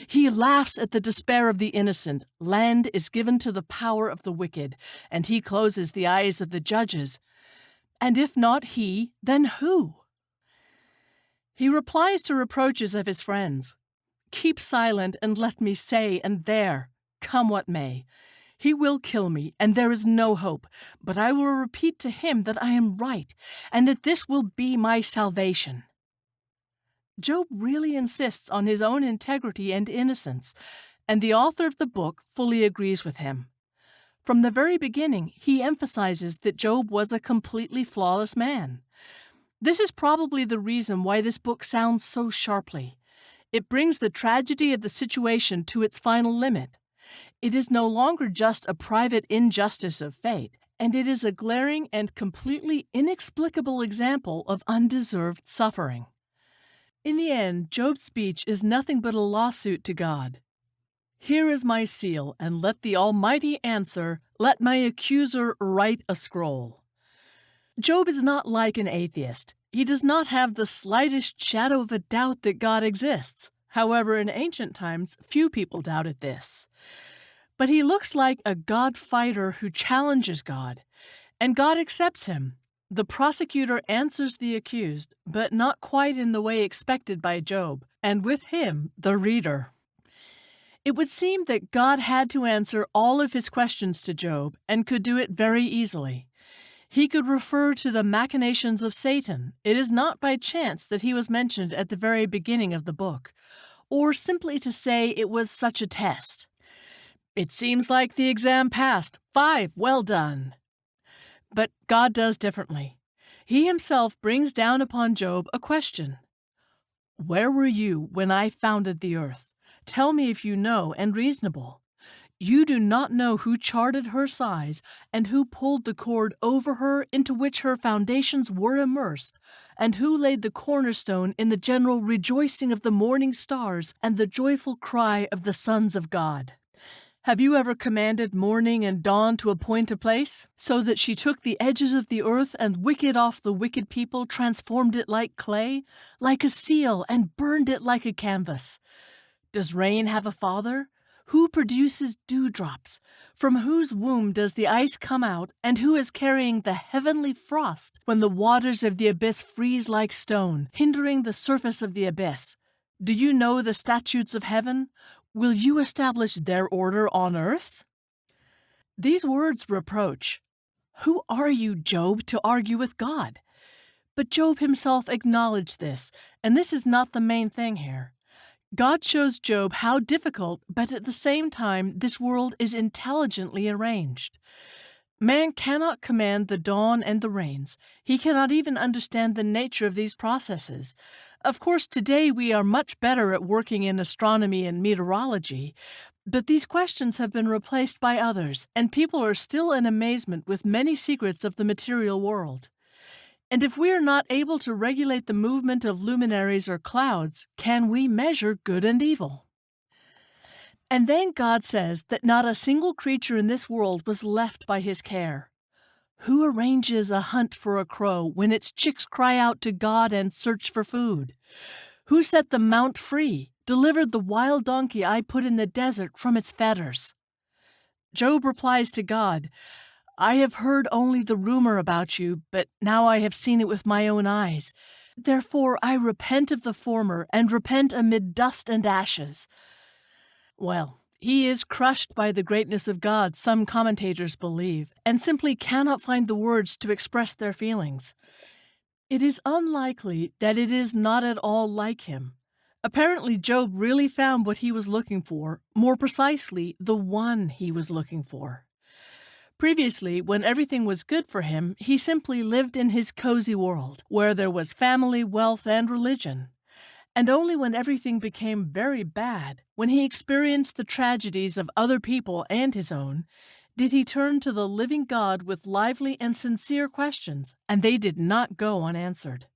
He laughs at the despair of the innocent. Land is given to the power of the wicked, and he closes the eyes of the judges. And if not he, then who? He replies to reproaches of his friends. Keep silent and let me say, and there, come what may. He will kill me, and there is no hope, but I will repeat to him that I am right, and that this will be my salvation. Job really insists on his own integrity and innocence, and the author of the book fully agrees with him. From the very beginning, he emphasizes that Job was a completely flawless man. This is probably the reason why this book sounds so sharply. It brings the tragedy of the situation to its final limit. It is no longer just a private injustice of fate, and it is a glaring and completely inexplicable example of undeserved suffering. In the end, Job's speech is nothing but a lawsuit to God. Here is my seal, and let the Almighty answer, let my accuser write a scroll. Job is not like an atheist. He does not have the slightest shadow of a doubt that God exists. However, in ancient times, few people doubted this. But he looks like a God fighter who challenges God. And God accepts him. The prosecutor answers the accused, but not quite in the way expected by Job, and with him, the reader. It would seem that God had to answer all of his questions to Job, and could do it very easily. He could refer to the machinations of Satan. It is not by chance that he was mentioned at the very beginning of the book, or simply to say it was such a test. It seems like the exam passed. 5, well done. But God does differently. He himself brings down upon Job a question. Where were you when I founded the earth? Tell me if you know, and reasonable. You do not know who charted her size, and who pulled the cord over her into which her foundations were immersed, and who laid the cornerstone in the general rejoicing of the morning stars and the joyful cry of the sons of God. Have you ever commanded morning and dawn to appoint a place, so that she took the edges of the earth and wicked off the wicked people, transformed it like clay, like a seal, and burned it like a canvas? Does rain have a father? Who produces dewdrops? From whose womb does the ice come out, and who is carrying the heavenly frost when the waters of the abyss freeze like stone, hindering the surface of the abyss? Do you know the statutes of heaven? Will you establish their order on earth? These words reproach. Who are you, Job, to argue with God? But Job himself acknowledged this, and this is not the main thing here. God shows Job how difficult, but at the same time, this world is intelligently arranged. Man cannot command the dawn and the rains. He cannot even understand the nature of these processes. Of course, today we are much better at working in astronomy and meteorology, but these questions have been replaced by others, and people are still in amazement with many secrets of the material world. And if we are not able to regulate the movement of luminaries or clouds, can we measure good and evil? And then God says that not a single creature in this world was left by his care. Who arranges a hunt for a crow when its chicks cry out to God and search for food? Who set the mount free, delivered the wild donkey I put in the desert from its fetters? Job replies to God, I have heard only the rumor about you, but now I have seen it with my own eyes. Therefore I repent of the former, and repent amid dust and ashes. Well, he is crushed by the greatness of God, some commentators believe, and simply cannot find the words to express their feelings. It is unlikely that it is not at all like him. Apparently, Job really found what he was looking for, more precisely, the one he was looking for. Previously, when everything was good for him, he simply lived in his cozy world, where there was family, wealth, and religion. And only when everything became very bad, when he experienced the tragedies of other people and his own, did he turn to the living God with lively and sincere questions, and they did not go unanswered.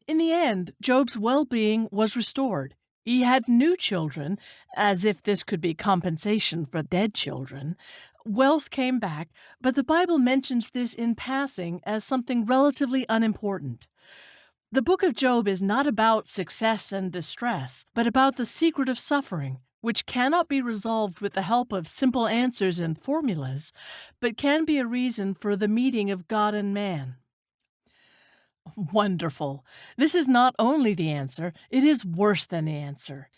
In the end, Job's well-being was restored. He had new children, as if this could be compensation for dead children. Wealth came back, but the Bible mentions this in passing as something relatively unimportant. The book of Job is not about success and distress, but about the secret of suffering, which cannot be resolved with the help of simple answers and formulas, but can be a reason for the meeting of God and man. Wonderful! This is not only the answer, it is worse than the answer.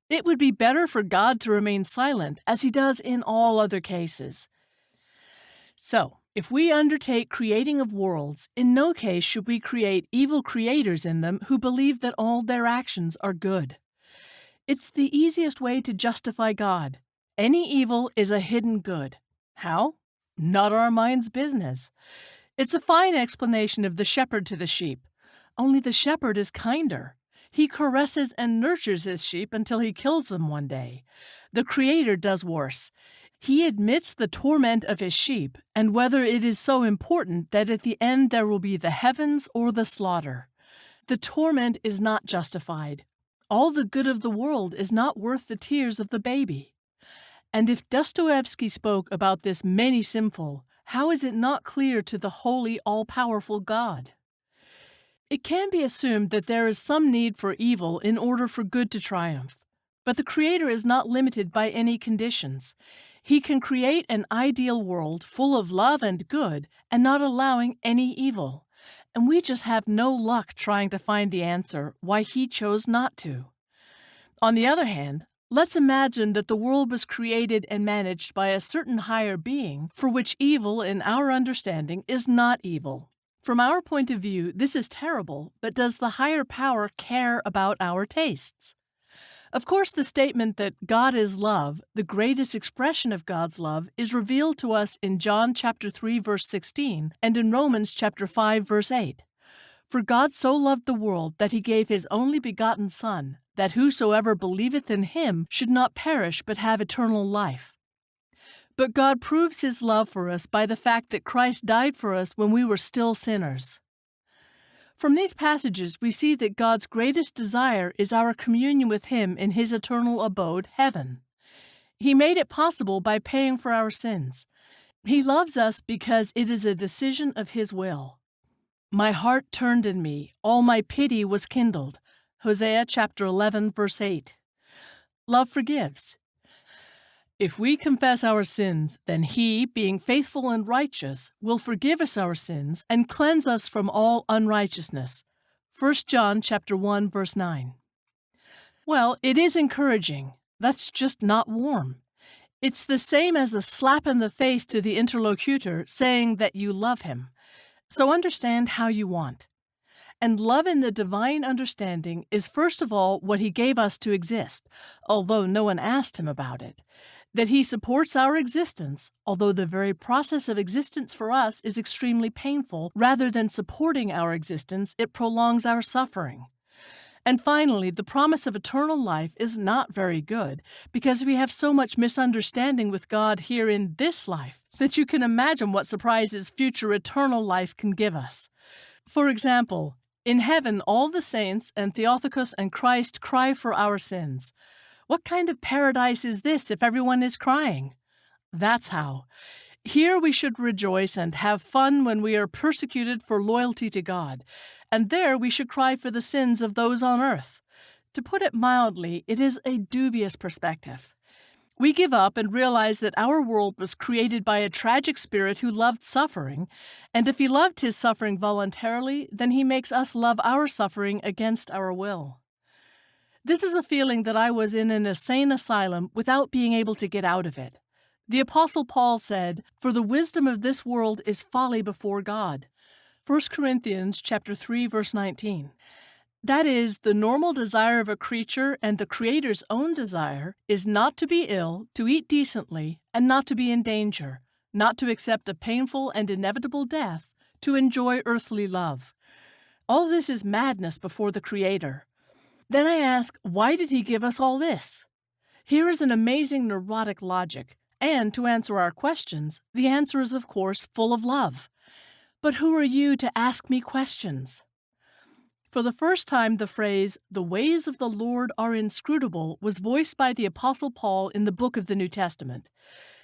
It would be better for God to remain silent, as he does in all other cases. So, if we undertake creating of worlds, in no case should we create evil creators in them who believe that all their actions are good. It's the easiest way to justify God. Any evil is a hidden good. How? Not our mind's business. It's a fine explanation of the shepherd to the sheep. Only the shepherd is kinder. He caresses and nurtures his sheep until he kills them one day. The Creator does worse. He admits the torment of his sheep, and whether it is so important that at the end there will be the heavens or the slaughter. The torment is not justified. All the good of the world is not worth the tears of the baby. And if Dostoevsky spoke about this many sinful, how is it not clear to the holy, all-powerful God? It can be assumed that there is some need for evil in order for good to triumph. But the Creator is not limited by any conditions. He can create an ideal world full of love and good and not allowing any evil. And we just have no luck trying to find the answer why He chose not to. On the other hand, let's imagine that the world was created and managed by a certain higher being for which evil, in our understanding, is not evil. From our point of view, this is terrible, but does the higher power care about our tastes? Of course, the statement that God is love, the greatest expression of God's love, is revealed to us in John chapter 3 verse 16 and in Romans chapter 5 verse 8. For God so loved the world that He gave His only begotten Son, that whosoever believeth in Him should not perish but have eternal life. But God proves His love for us by the fact that Christ died for us when we were still sinners. From these passages, we see that God's greatest desire is our communion with Him in His eternal abode, heaven. He made it possible by paying for our sins. He loves us because it is a decision of His will. My heart turned in me, all my pity was kindled. Hosea chapter 11, verse 8. Love forgives. If we confess our sins, then He, being faithful and righteous, will forgive us our sins and cleanse us from all unrighteousness. 1 John chapter 1, verse 9. Well, it is encouraging. That's just not warm. It's the same as a slap in the face to the interlocutor saying that you love him. So understand how you want. And love in the divine understanding is first of all what He gave us to exist, although no one asked Him about it. That He supports our existence, although the very process of existence for us is extremely painful, rather than supporting our existence, it prolongs our suffering. And finally, the promise of eternal life is not very good, because we have so much misunderstanding with God here in this life, that you can imagine what surprises future eternal life can give us. For example, in heaven all the saints and Theotokos and Christ cry for our sins. What kind of paradise is this if everyone is crying? That's how. Here we should rejoice and have fun when we are persecuted for loyalty to God, and there we should cry for the sins of those on earth. To put it mildly, it is a dubious perspective. We give up and realize that our world was created by a tragic spirit who loved suffering, and if He loved His suffering voluntarily, then He makes us love our suffering against our will. This is a feeling that I was in an insane asylum without being able to get out of it. The Apostle Paul said, "For the wisdom of this world is folly before God." 1 Corinthians chapter 3, verse 19. That is, the normal desire of a creature and the Creator's own desire is not to be ill, to eat decently, and not to be in danger, not to accept a painful and inevitable death, to enjoy earthly love. All this is madness before the Creator. Then I ask, why did He give us all this? Here is an amazing neurotic logic, and to answer our questions, the answer is, of course, full of love. But who are you to ask me questions? For the first time, the phrase, "the ways of the Lord are inscrutable," was voiced by the Apostle Paul in the book of the New Testament.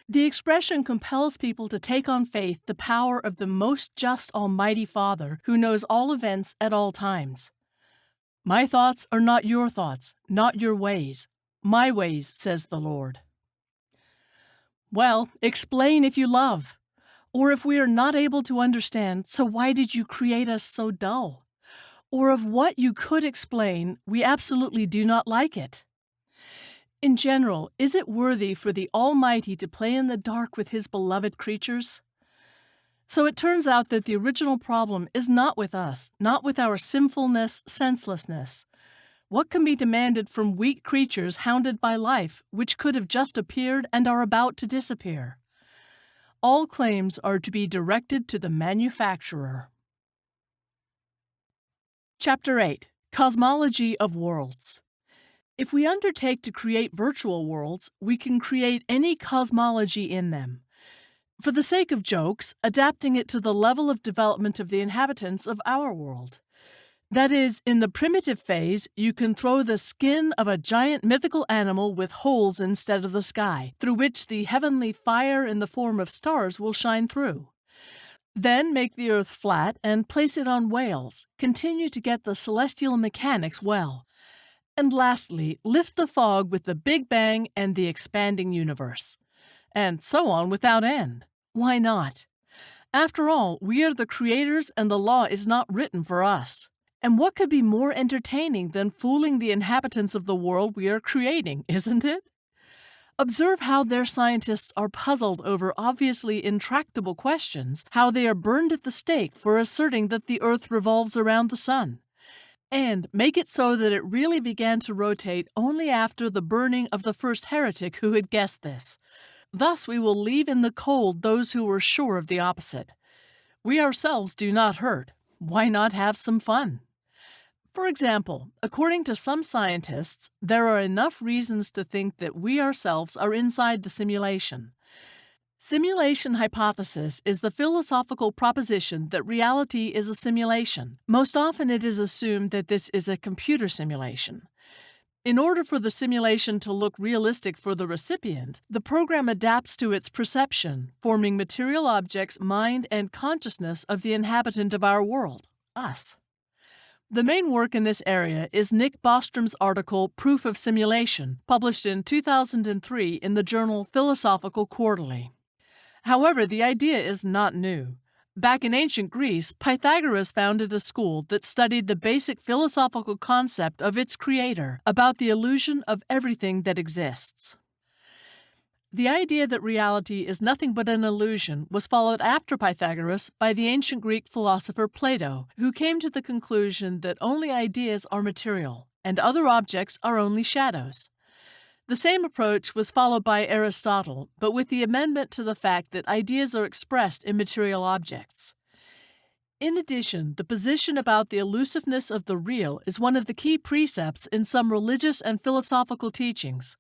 The expression compels people to take on faith the power of the most just Almighty Father who knows all events at all times. My thoughts are not your thoughts, not your ways. My ways, says the Lord. Well, explain if you love. Or if we are not able to understand, so why did you create us so dull? Or of what you could explain, we absolutely do not like it. In general, is it worthy for the Almighty to play in the dark with His beloved creatures? So it turns out that the original problem is not with us, not with our sinfulness, senselessness. What can be demanded from weak creatures hounded by life, which could have just appeared and are about to disappear? All claims are to be directed to the manufacturer. Chapter 8. Cosmology of Worlds. If we undertake to create virtual worlds, we can create any cosmology in them. For the sake of jokes, adapting it to the level of development of the inhabitants of our world. That is, in the primitive phase, you can throw the skin of a giant mythical animal with holes instead of the sky, through which the heavenly fire in the form of stars will shine through. Then make the earth flat and place it on whales. Continue to get the celestial mechanics well. And lastly, lift the fog with the Big Bang and the expanding universe. and so on without end. Why not? After all, we are the creators and the law is not written for us. And what could be more entertaining than fooling the inhabitants of the world we are creating, isn't it? Observe how their scientists are puzzled over obviously intractable questions, how they are burned at the stake for asserting that the Earth revolves around the Sun. And make it so that it really began to rotate only after the burning of the first heretic who had guessed this. Thus we will leave in the cold those who were sure of the opposite. We ourselves do not hurt. Why not have some fun? For example, according to some scientists, there are enough reasons to think that we ourselves are inside the simulation. Simulation hypothesis is the philosophical proposition that reality is a simulation. Most often it is assumed that this is a computer simulation. In order for the simulation to look realistic for the recipient, the program adapts to its perception, forming material objects, mind, and consciousness of the inhabitant of our world, us. The main work in this area is Nick Bostrom's article Proof of Simulation, published in 2003 in the journal Philosophical Quarterly. However, the idea is not new. Back in ancient Greece, Pythagoras founded a school that studied the basic philosophical concept of its creator about the illusion of everything that exists. The idea that reality is nothing but an illusion was followed after Pythagoras by the ancient Greek philosopher Plato, who came to the conclusion that only ideas are material, and other objects are only shadows. The same approach was followed by Aristotle, but with the amendment to the fact that ideas are expressed in material objects. In addition, the position about the elusiveness of the real is one of the key precepts in some religious and philosophical teachings.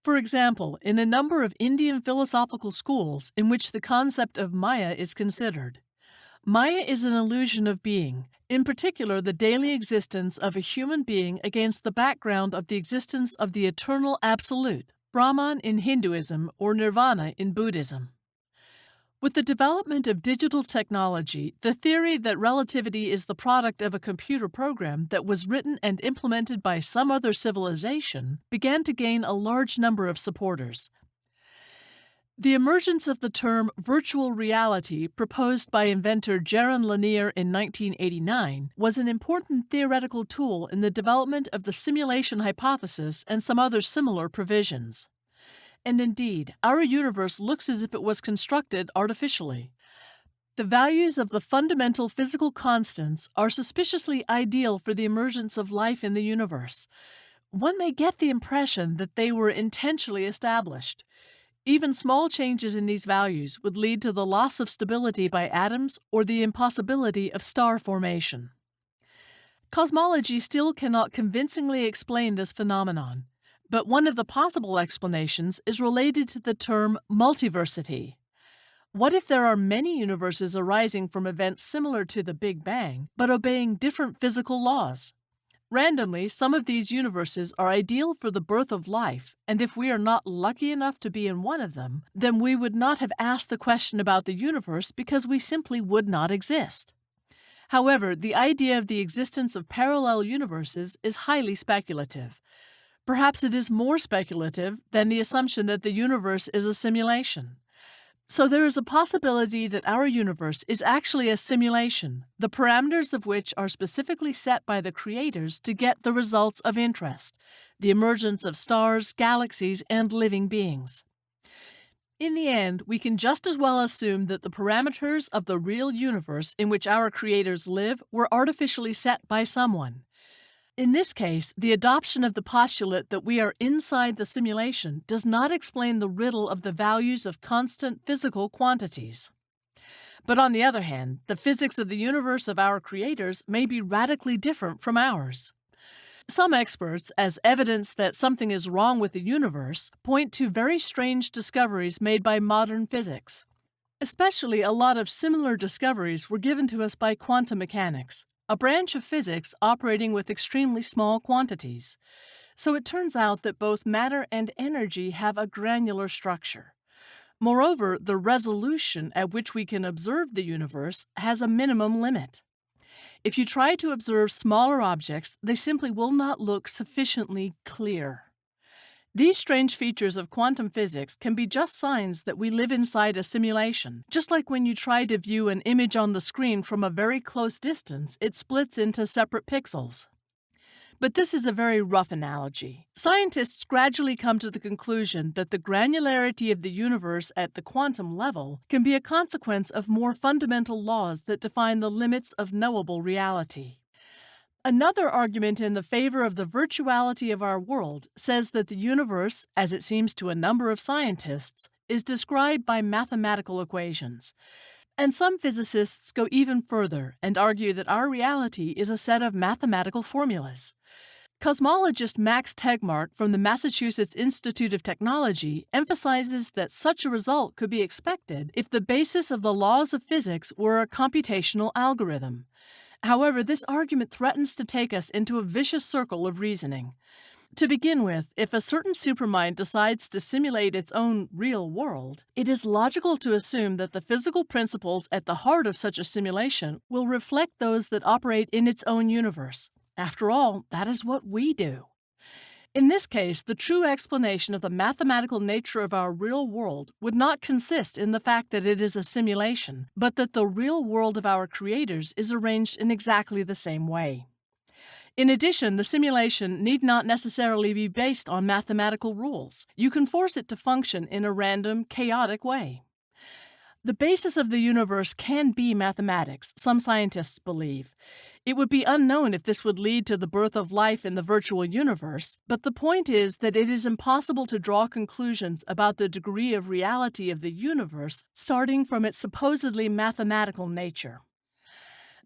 For example, in a number of Indian philosophical schools in which the concept of Maya is considered. Maya is an illusion of being, in particular the daily existence of a human being against the background of the existence of the eternal absolute, Brahman in Hinduism or Nirvana in Buddhism. With the development of digital technology, the theory that relativity is the product of a computer program that was written and implemented by some other civilization began to gain a large number of supporters. The emergence of the term virtual reality, proposed by inventor Jaron Lanier in 1989, was an important theoretical tool in the development of the simulation hypothesis and some other similar provisions. And indeed, our universe looks as if it was constructed artificially. The values of the fundamental physical constants are suspiciously ideal for the emergence of life in the universe. One may get the impression that they were intentionally established. Even small changes in these values would lead to the loss of stability by atoms or the impossibility of star formation. Cosmology still cannot convincingly explain this phenomenon. But one of the possible explanations is related to the term multiversity. What if there are many universes arising from events similar to the Big Bang, but obeying different physical laws? Randomly, some of these universes are ideal for the birth of life, and if we are not lucky enough to be in one of them, then we would not have asked the question about the universe because we simply would not exist. However, the idea of the existence of parallel universes is highly speculative. Perhaps it is more speculative than the assumption that the universe is a simulation. So there is a possibility that our universe is actually a simulation, the parameters of which are specifically set by the creators to get the results of interest, the emergence of stars, galaxies, and living beings. In the end, we can just as well assume that the parameters of the real universe in which our creators live were artificially set by someone. In this case, the adoption of the postulate that we are inside the simulation does not explain the riddle of the values of constant physical quantities. But on the other hand, the physics of the universe of our creators may be radically different from ours. Some experts, as evidence that something is wrong with the universe, point to very strange discoveries made by modern physics. Especially a lot of similar discoveries were given to us by quantum mechanics, a branch of physics operating with extremely small quantities. So it turns out that both matter and energy have a granular structure. Moreover, the resolution at which we can observe the universe has a minimum limit. If you try to observe smaller objects, they simply will not look sufficiently clear. These strange features of quantum physics can be just signs that we live inside a simulation. Just like when you try to view an image on the screen from a very close distance, it splits into separate pixels. But this is a very rough analogy. Scientists gradually come to the conclusion that the granularity of the universe at the quantum level can be a consequence of more fundamental laws that define the limits of knowable reality. Another argument in the favor of the virtuality of our world says that the universe, as it seems to a number of scientists, is described by mathematical equations. And some physicists go even further and argue that our reality is a set of mathematical formulas. Cosmologist Max Tegmark from the Massachusetts Institute of Technology emphasizes that such a result could be expected if the basis of the laws of physics were a computational algorithm. However, this argument threatens to take us into a vicious circle of reasoning. To begin with, if a certain supermind decides to simulate its own real world, it is logical to assume that the physical principles at the heart of such a simulation will reflect those that operate in its own universe. After all, that is what we do. In this case, the true explanation of the mathematical nature of our real world would not consist in the fact that it is a simulation, but that the real world of our creators is arranged in exactly the same way. In addition, the simulation need not necessarily be based on mathematical rules. You can force it to function in a random, chaotic way. The basis of the universe can be mathematics, some scientists believe. It would be unknown if this would lead to the birth of life in the virtual universe, but the point is that it is impossible to draw conclusions about the degree of reality of the universe starting from its supposedly mathematical nature.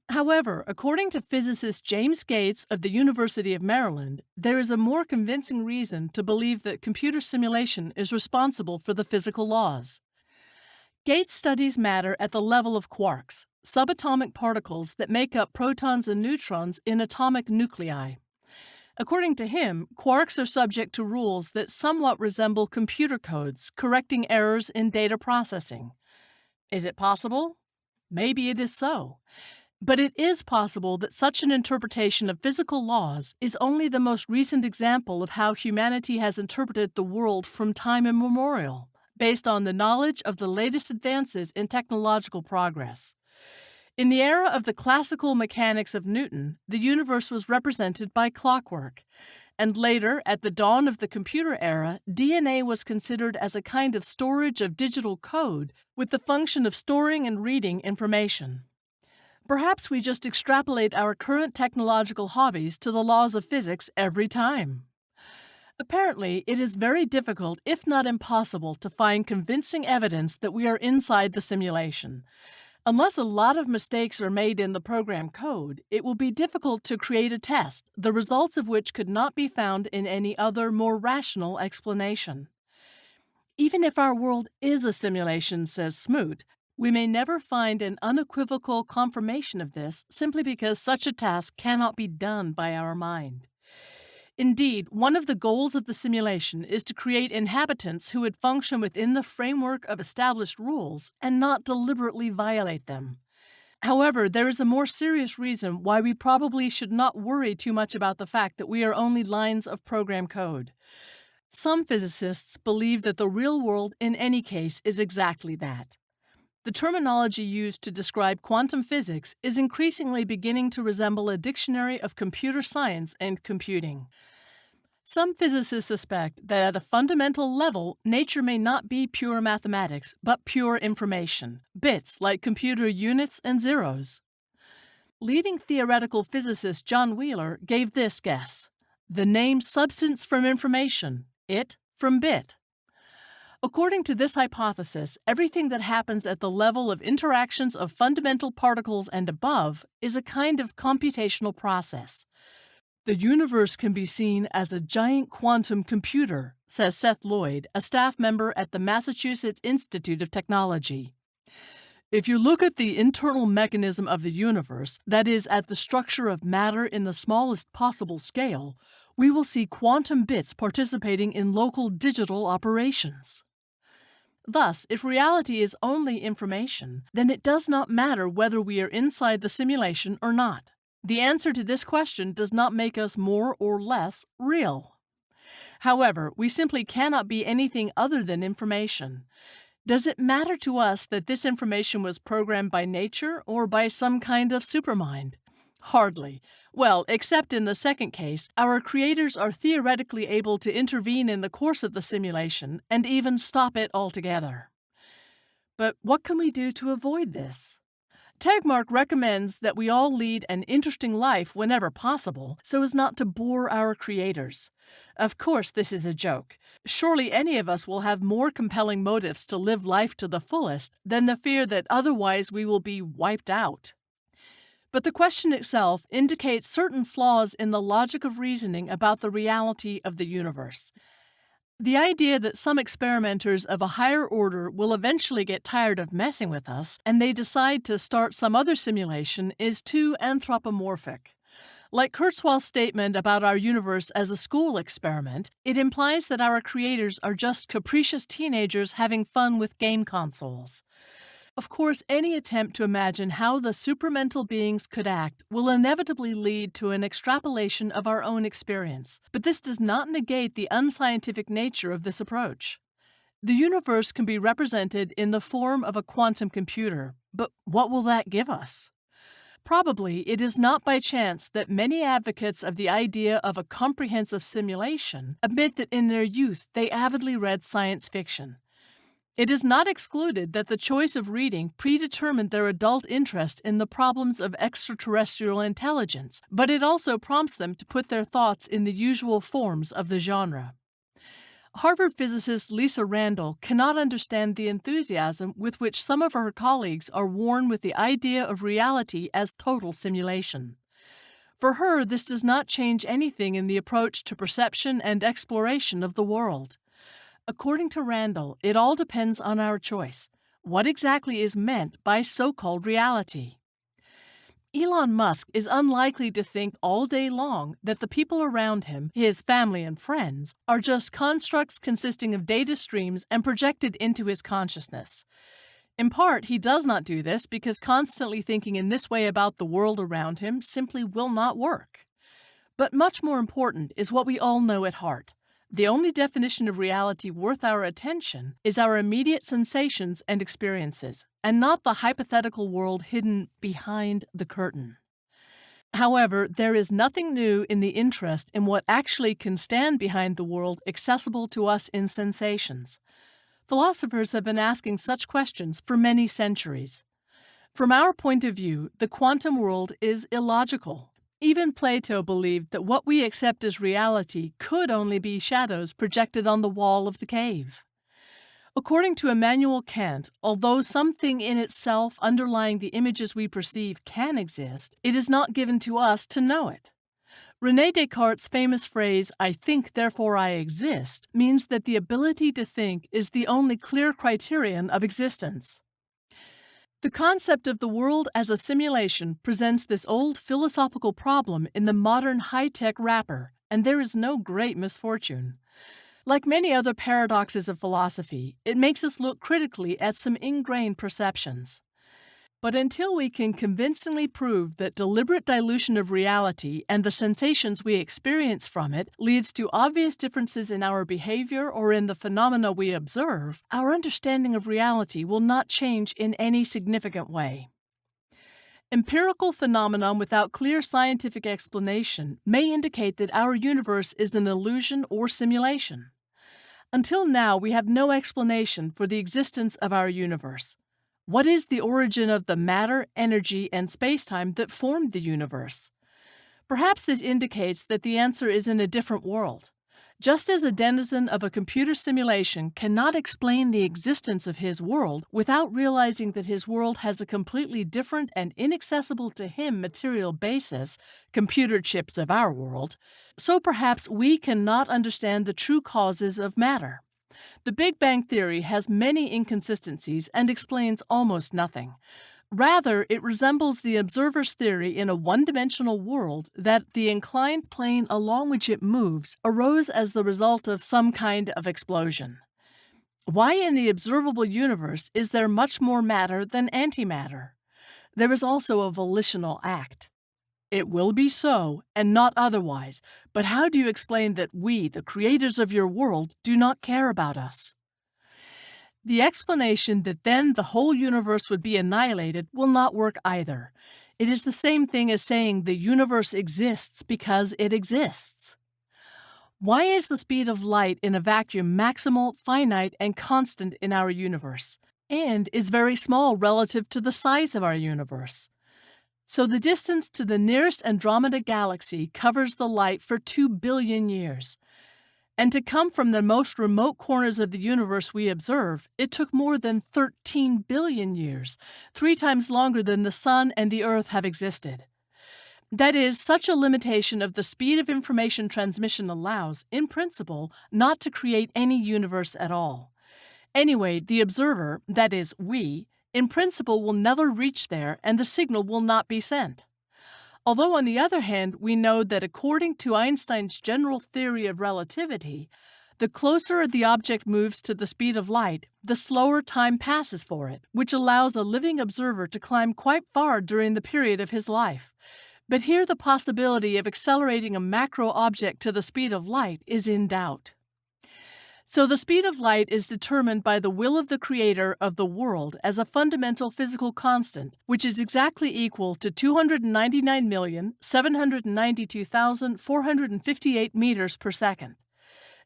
However, according to physicist James Gates of the University of Maryland, there is a more convincing reason to believe that computer simulation is responsible for the physical laws. Gates studies matter at the level of quarks, subatomic particles that make up protons and neutrons in atomic nuclei. According to him, quarks are subject to rules that somewhat resemble computer codes, correcting errors in data processing. Is it possible? Maybe it is so. But it is possible that such an interpretation of physical laws is only the most recent example of how humanity has interpreted the world from time immemorial, based on the knowledge of the latest advances in technological progress. In the era of the classical mechanics of Newton, the universe was represented by clockwork, and later, at the dawn of the computer era, DNA was considered as a kind of storage of digital code with the function of storing and reading information. Perhaps we just extrapolate our current technological hobbies to the laws of physics every time. Apparently, it is very difficult, if not impossible, to find convincing evidence that we are inside the simulation. Unless a lot of mistakes are made in the program code, it will be difficult to create a test, the results of which could not be found in any other, more rational explanation. Even if our world is a simulation, says Smoot, we may never find an unequivocal confirmation of this simply because such a task cannot be done by our mind. Indeed, one of the goals of the simulation is to create inhabitants who would function within the framework of established rules and not deliberately violate them. However, there is a more serious reason why we probably should not worry too much about the fact that we are only lines of program code. Some physicists believe that the real world, in any case, is exactly that. The terminology used to describe quantum physics is increasingly beginning to resemble a dictionary of computer science and computing. Some physicists suspect that at a fundamental level, nature may not be pure mathematics, but pure information, bits like computer units and zeros. Leading theoretical physicist John Wheeler gave this guess: the name substance from information, it from bit. According to this hypothesis, everything that happens at the level of interactions of fundamental particles and above is a kind of computational process. The universe can be seen as a giant quantum computer, says Seth Lloyd, a staff member at the Massachusetts Institute of Technology. If you look at the internal mechanism of the universe, that is, at the structure of matter in the smallest possible scale, we will see quantum bits participating in local digital operations. Thus, if reality is only information, then it does not matter whether we are inside the simulation or not. The answer to this question does not make us more or less real. However, we simply cannot be anything other than information. Does it matter to us that this information was programmed by nature or by some kind of supermind? Hardly. Well, except in the second case, our creators are theoretically able to intervene in the course of the simulation and even stop it altogether. But what can we do to avoid this? Tegmark recommends that we all lead an interesting life whenever possible, so as not to bore our creators. Of course, this is a joke. Surely any of us will have more compelling motives to live life to the fullest than the fear that otherwise we will be wiped out. But the question itself indicates certain flaws in the logic of reasoning about the reality of the universe. The idea that some experimenters of a higher order will eventually get tired of messing with us and they decide to start some other simulation is too anthropomorphic. Like Kurzweil's statement about our universe as a school experiment, it implies that our creators are just capricious teenagers having fun with game consoles. Of course, any attempt to imagine how the supramental beings could act will inevitably lead to an extrapolation of our own experience, but this does not negate the unscientific nature of this approach. The universe can be represented in the form of a quantum computer, but what will that give us? Probably it is not by chance that many advocates of the idea of a comprehensive simulation admit that in their youth they avidly read science fiction. It is not excluded that the choice of reading predetermined their adult interest in the problems of extraterrestrial intelligence, but it also prompts them to put their thoughts in the usual forms of the genre. Harvard physicist Lisa Randall cannot understand the enthusiasm with which some of her colleagues are worn with the idea of reality as total simulation. For her, this does not change anything in the approach to perception and exploration of the world. According to Randall, it all depends on our choice. What exactly is meant by so-called reality? Elon Musk is unlikely to think all day long that the people around him, his family and friends, are just constructs consisting of data streams and projected into his consciousness. In part, he does not do this because constantly thinking in this way about the world around him simply will not work. But much more important is what we all know at heart. The only definition of reality worth our attention is our immediate sensations and experiences, and not the hypothetical world hidden behind the curtain. However, there is nothing new in the interest in what actually can stand behind the world accessible to us in sensations. Philosophers have been asking such questions for many centuries. From our point of view, the quantum world is illogical. Even Plato believed that what we accept as reality could only be shadows projected on the wall of the cave. According to Immanuel Kant, although something in itself underlying the images we perceive can exist, it is not given to us to know it. René Descartes' famous phrase, "I think, therefore I exist," means that the ability to think is the only clear criterion of existence. The concept of the world as a simulation presents this old philosophical problem in the modern high-tech wrapper, and there is no great misfortune. Like many other paradoxes of philosophy, it makes us look critically at some ingrained perceptions. But until we can convincingly prove that deliberate dilution of reality and the sensations we experience from it leads to obvious differences in our behavior or in the phenomena we observe, our understanding of reality will not change in any significant way. Empirical phenomenon without clear scientific explanation may indicate that our universe is an illusion or simulation. Until now, we have no explanation for the existence of our universe. What is the origin of the matter, energy, and spacetime that formed the universe? Perhaps this indicates that the answer is in a different world. Just as a denizen of a computer simulation cannot explain the existence of his world without realizing that his world has a completely different and inaccessible to him material basis, computer chips of our world, so perhaps we cannot understand the true causes of matter. The Big Bang Theory has many inconsistencies and explains almost nothing. Rather, it resembles the observer's theory in a one-dimensional world that the inclined plane along which it moves arose as the result of some kind of explosion. Why in the observable universe is there much more matter than antimatter? There is also a volitional act. It will be so, and not otherwise. But how do you explain that we, the creators of your world, do not care about us? The explanation that then the whole universe would be annihilated will not work either. It is the same thing as saying the universe exists because it exists. Why is the speed of light in a vacuum maximal, finite, and constant in our universe, and is very small relative to the size of our universe? So the distance to the nearest Andromeda galaxy covers the light for 2 billion years. And to come from the most remote corners of the universe we observe, it took more than 13 billion years, 3 times longer than the Sun and the Earth have existed. That is, such a limitation of the speed of information transmission allows, in principle, not to create any universe at all. Anyway, the observer, that is, we, in principle will never reach there and the signal will not be sent. Although, on the other hand, we know that according to Einstein's general theory of relativity, the closer the object moves to the speed of light, the slower time passes for it, which allows a living observer to climb quite far during the period of his life. But here the possibility of accelerating a macro object to the speed of light is in doubt. So the speed of light is determined by the will of the creator of the world as a fundamental physical constant, which is exactly equal to 299,792,458 meters per second.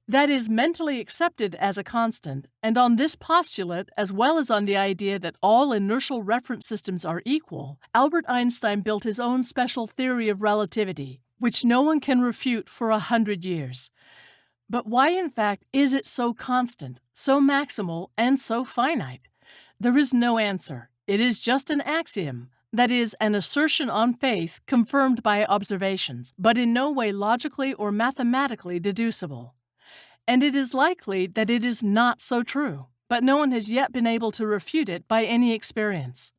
That is mentally accepted as a constant, and on this postulate, as well as on the idea that all inertial reference systems are equal, Albert Einstein built his own special theory of relativity, which no one can refute for 100 years. But why, in fact, is it so constant, so maximal, and so finite? There is no answer. It is just an axiom, that is, an assertion on faith confirmed by observations, but in no way logically or mathematically deducible. And it is likely that it is not so true, but no one has yet been able to refute it by any experience.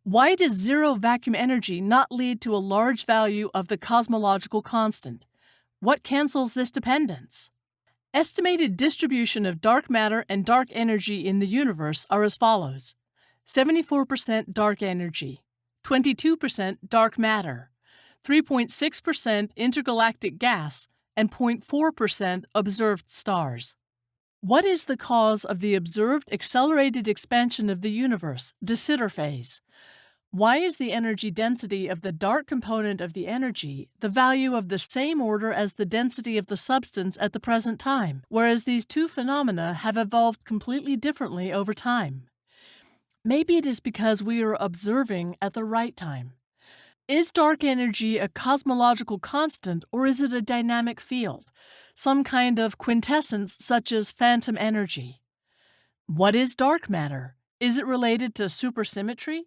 Why does zero vacuum energy not lead to a large value of the cosmological constant? What cancels this dependence? Estimated distribution of dark matter and dark energy in the universe are as follows: 74% dark energy, 22% dark matter, 3.6% intergalactic gas, and 0.4% observed stars. What is the cause of the observed accelerated expansion of the universe, de Sitter phase? Why is the energy density of the dark component of the energy the value of the same order as the density of the substance at the present time, whereas these two phenomena have evolved completely differently over time? Maybe it is because we are observing at the right time. Is dark energy a cosmological constant, or is it a dynamic field, some kind of quintessence such as phantom energy? What is dark matter? Is it related to supersymmetry?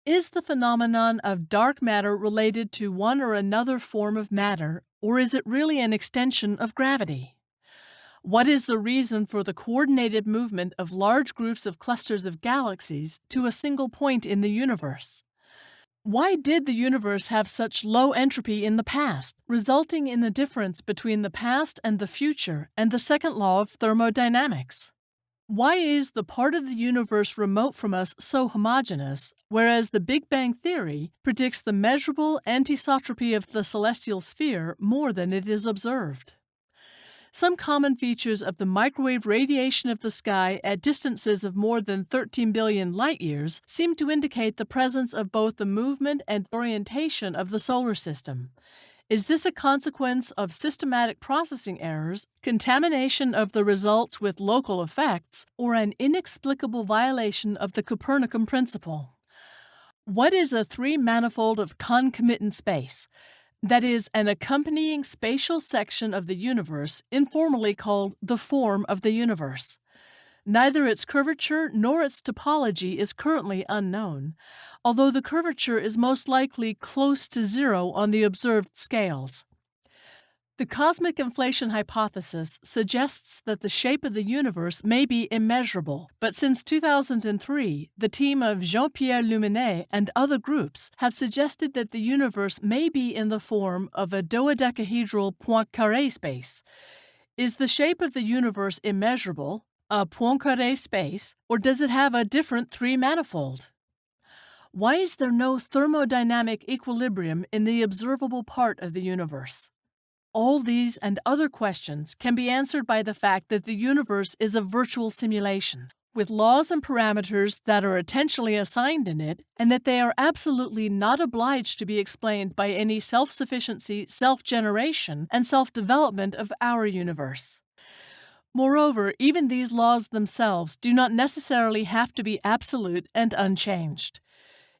Is the phenomenon of dark matter related to one or another form of matter, or is it really an extension of gravity? What is the reason for the coordinated movement of large groups of clusters of galaxies to a single point in the universe? Why did the universe have such low entropy in the past, resulting in the difference between the past and the future and the second law of thermodynamics? Why is the part of the universe remote from us so homogeneous, whereas the Big Bang theory predicts the measurable anisotropy of the celestial sphere more than it is observed? Some common features of the microwave radiation of the sky at distances of more than 13 billion light-years seem to indicate the presence of both the movement and orientation of the solar system. Is this a consequence of systematic processing errors, contamination of the results with local effects, or an inexplicable violation of the Copernican principle? What is a three-manifold of concomitant space? That is, an accompanying spatial section of the universe, informally called the form of the universe. Neither its curvature nor its topology is currently unknown, although the curvature is most likely close to zero on the observed scales. The cosmic inflation hypothesis suggests that the shape of the universe may be immeasurable, but since 2003, the team of Jean-Pierre Luminet and other groups have suggested that the universe may be in the form of a dodecahedral Poincaré space. Is the shape of the universe immeasurable, a Poincaré space, or does it have a different three-manifold? Why is there no thermodynamic equilibrium in the observable part of the universe? All these and other questions can be answered by the fact that the universe is a virtual simulation, with laws and parameters that are intentionally assigned in it, and that they are absolutely not obliged to be explained by any self-sufficiency, self-generation, and self-development of our universe. Moreover, even these laws themselves do not necessarily have to be absolute and unchanged.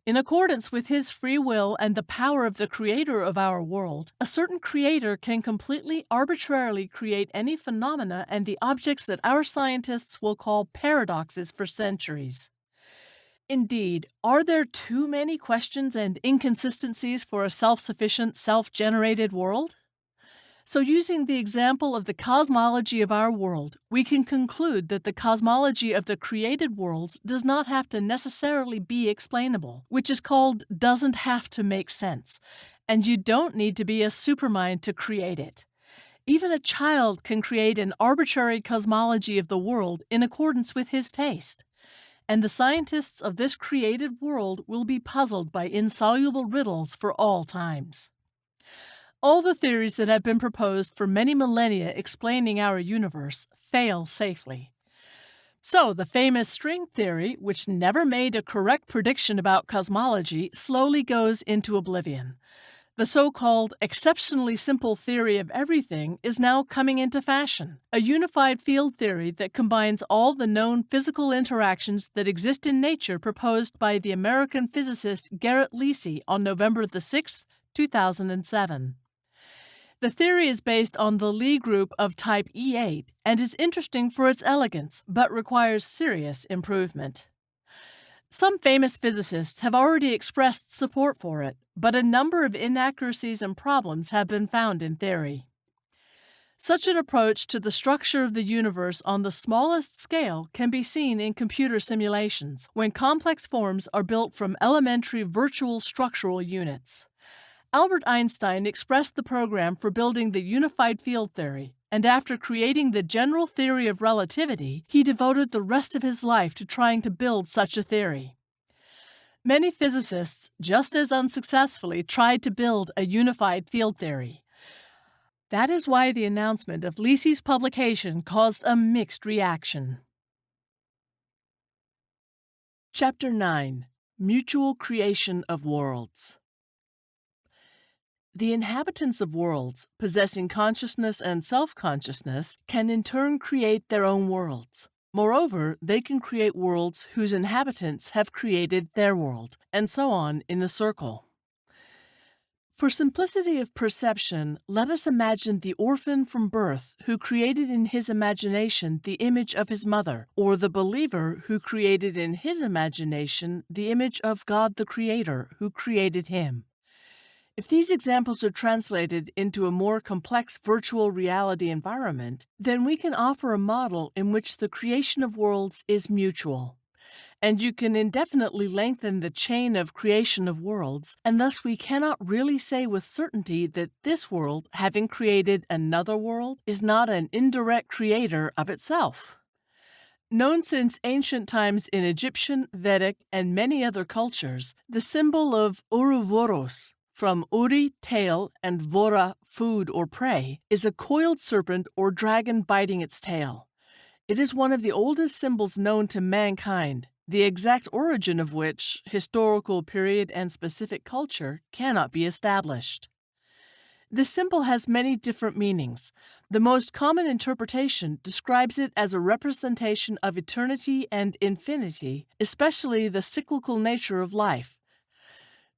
In accordance with his free will and the power of the creator of our world, a certain creator can completely arbitrarily create any phenomena and the objects that our scientists will call paradoxes for centuries. Indeed, are there too many questions and inconsistencies for a self-sufficient, self-generated world? So, using the example of the cosmology of our world, we can conclude that the cosmology of the created worlds does not have to necessarily be explainable, which is called doesn't have to make sense, and you don't need to be a supermind to create it. Even a child can create an arbitrary cosmology of the world in accordance with his taste, and the scientists of this created world will be puzzled by insoluble riddles for all times. All the theories that have been proposed for many millennia explaining our universe fail safely. So, the famous string theory, which never made a correct prediction about cosmology, slowly goes into oblivion. The so-called exceptionally simple theory of everything is now coming into fashion, a unified field theory that combines all the known physical interactions that exist in nature proposed by the American physicist Garrett Lisi on November 6, 2007. The theory is based on the Lie group of type E8 and is interesting for its elegance, but requires serious improvement. Some famous physicists have already expressed support for it, but a number of inaccuracies and problems have been found in theory. Such an approach to the structure of the universe on the smallest scale can be seen in computer simulations, when complex forms are built from elementary virtual structural units. Albert Einstein expressed the program for building the unified field theory, and after creating the general theory of relativity, he devoted the rest of his life to trying to build such a theory. Many physicists, just as unsuccessfully, tried to build a unified field theory. That is why the announcement of Lisi's publication caused a mixed reaction. Chapter 9: Mutual Creation of Worlds. The inhabitants of worlds, possessing consciousness and self-consciousness, can in turn create their own worlds. Moreover, they can create worlds whose inhabitants have created their world, and so on in a circle. For simplicity of perception, let us imagine the orphan from birth who created in his imagination the image of his mother, or the believer who created in his imagination the image of God the Creator who created him. If these examples are translated into a more complex virtual reality environment, then we can offer a model in which the creation of worlds is mutual. And you can indefinitely lengthen the chain of creation of worlds, and thus we cannot really say with certainty that this world, having created another world, is not an indirect creator of itself. Known since ancient times in Egyptian, Vedic, and many other cultures, the symbol of Ouroboros, from Uri, tail, and Vora, food or prey, is a coiled serpent or dragon biting its tail. It is one of the oldest symbols known to mankind, the exact origin of which, historical period and specific culture, cannot be established. This symbol has many different meanings. The most common interpretation describes it as a representation of eternity and infinity, especially the cyclical nature of life.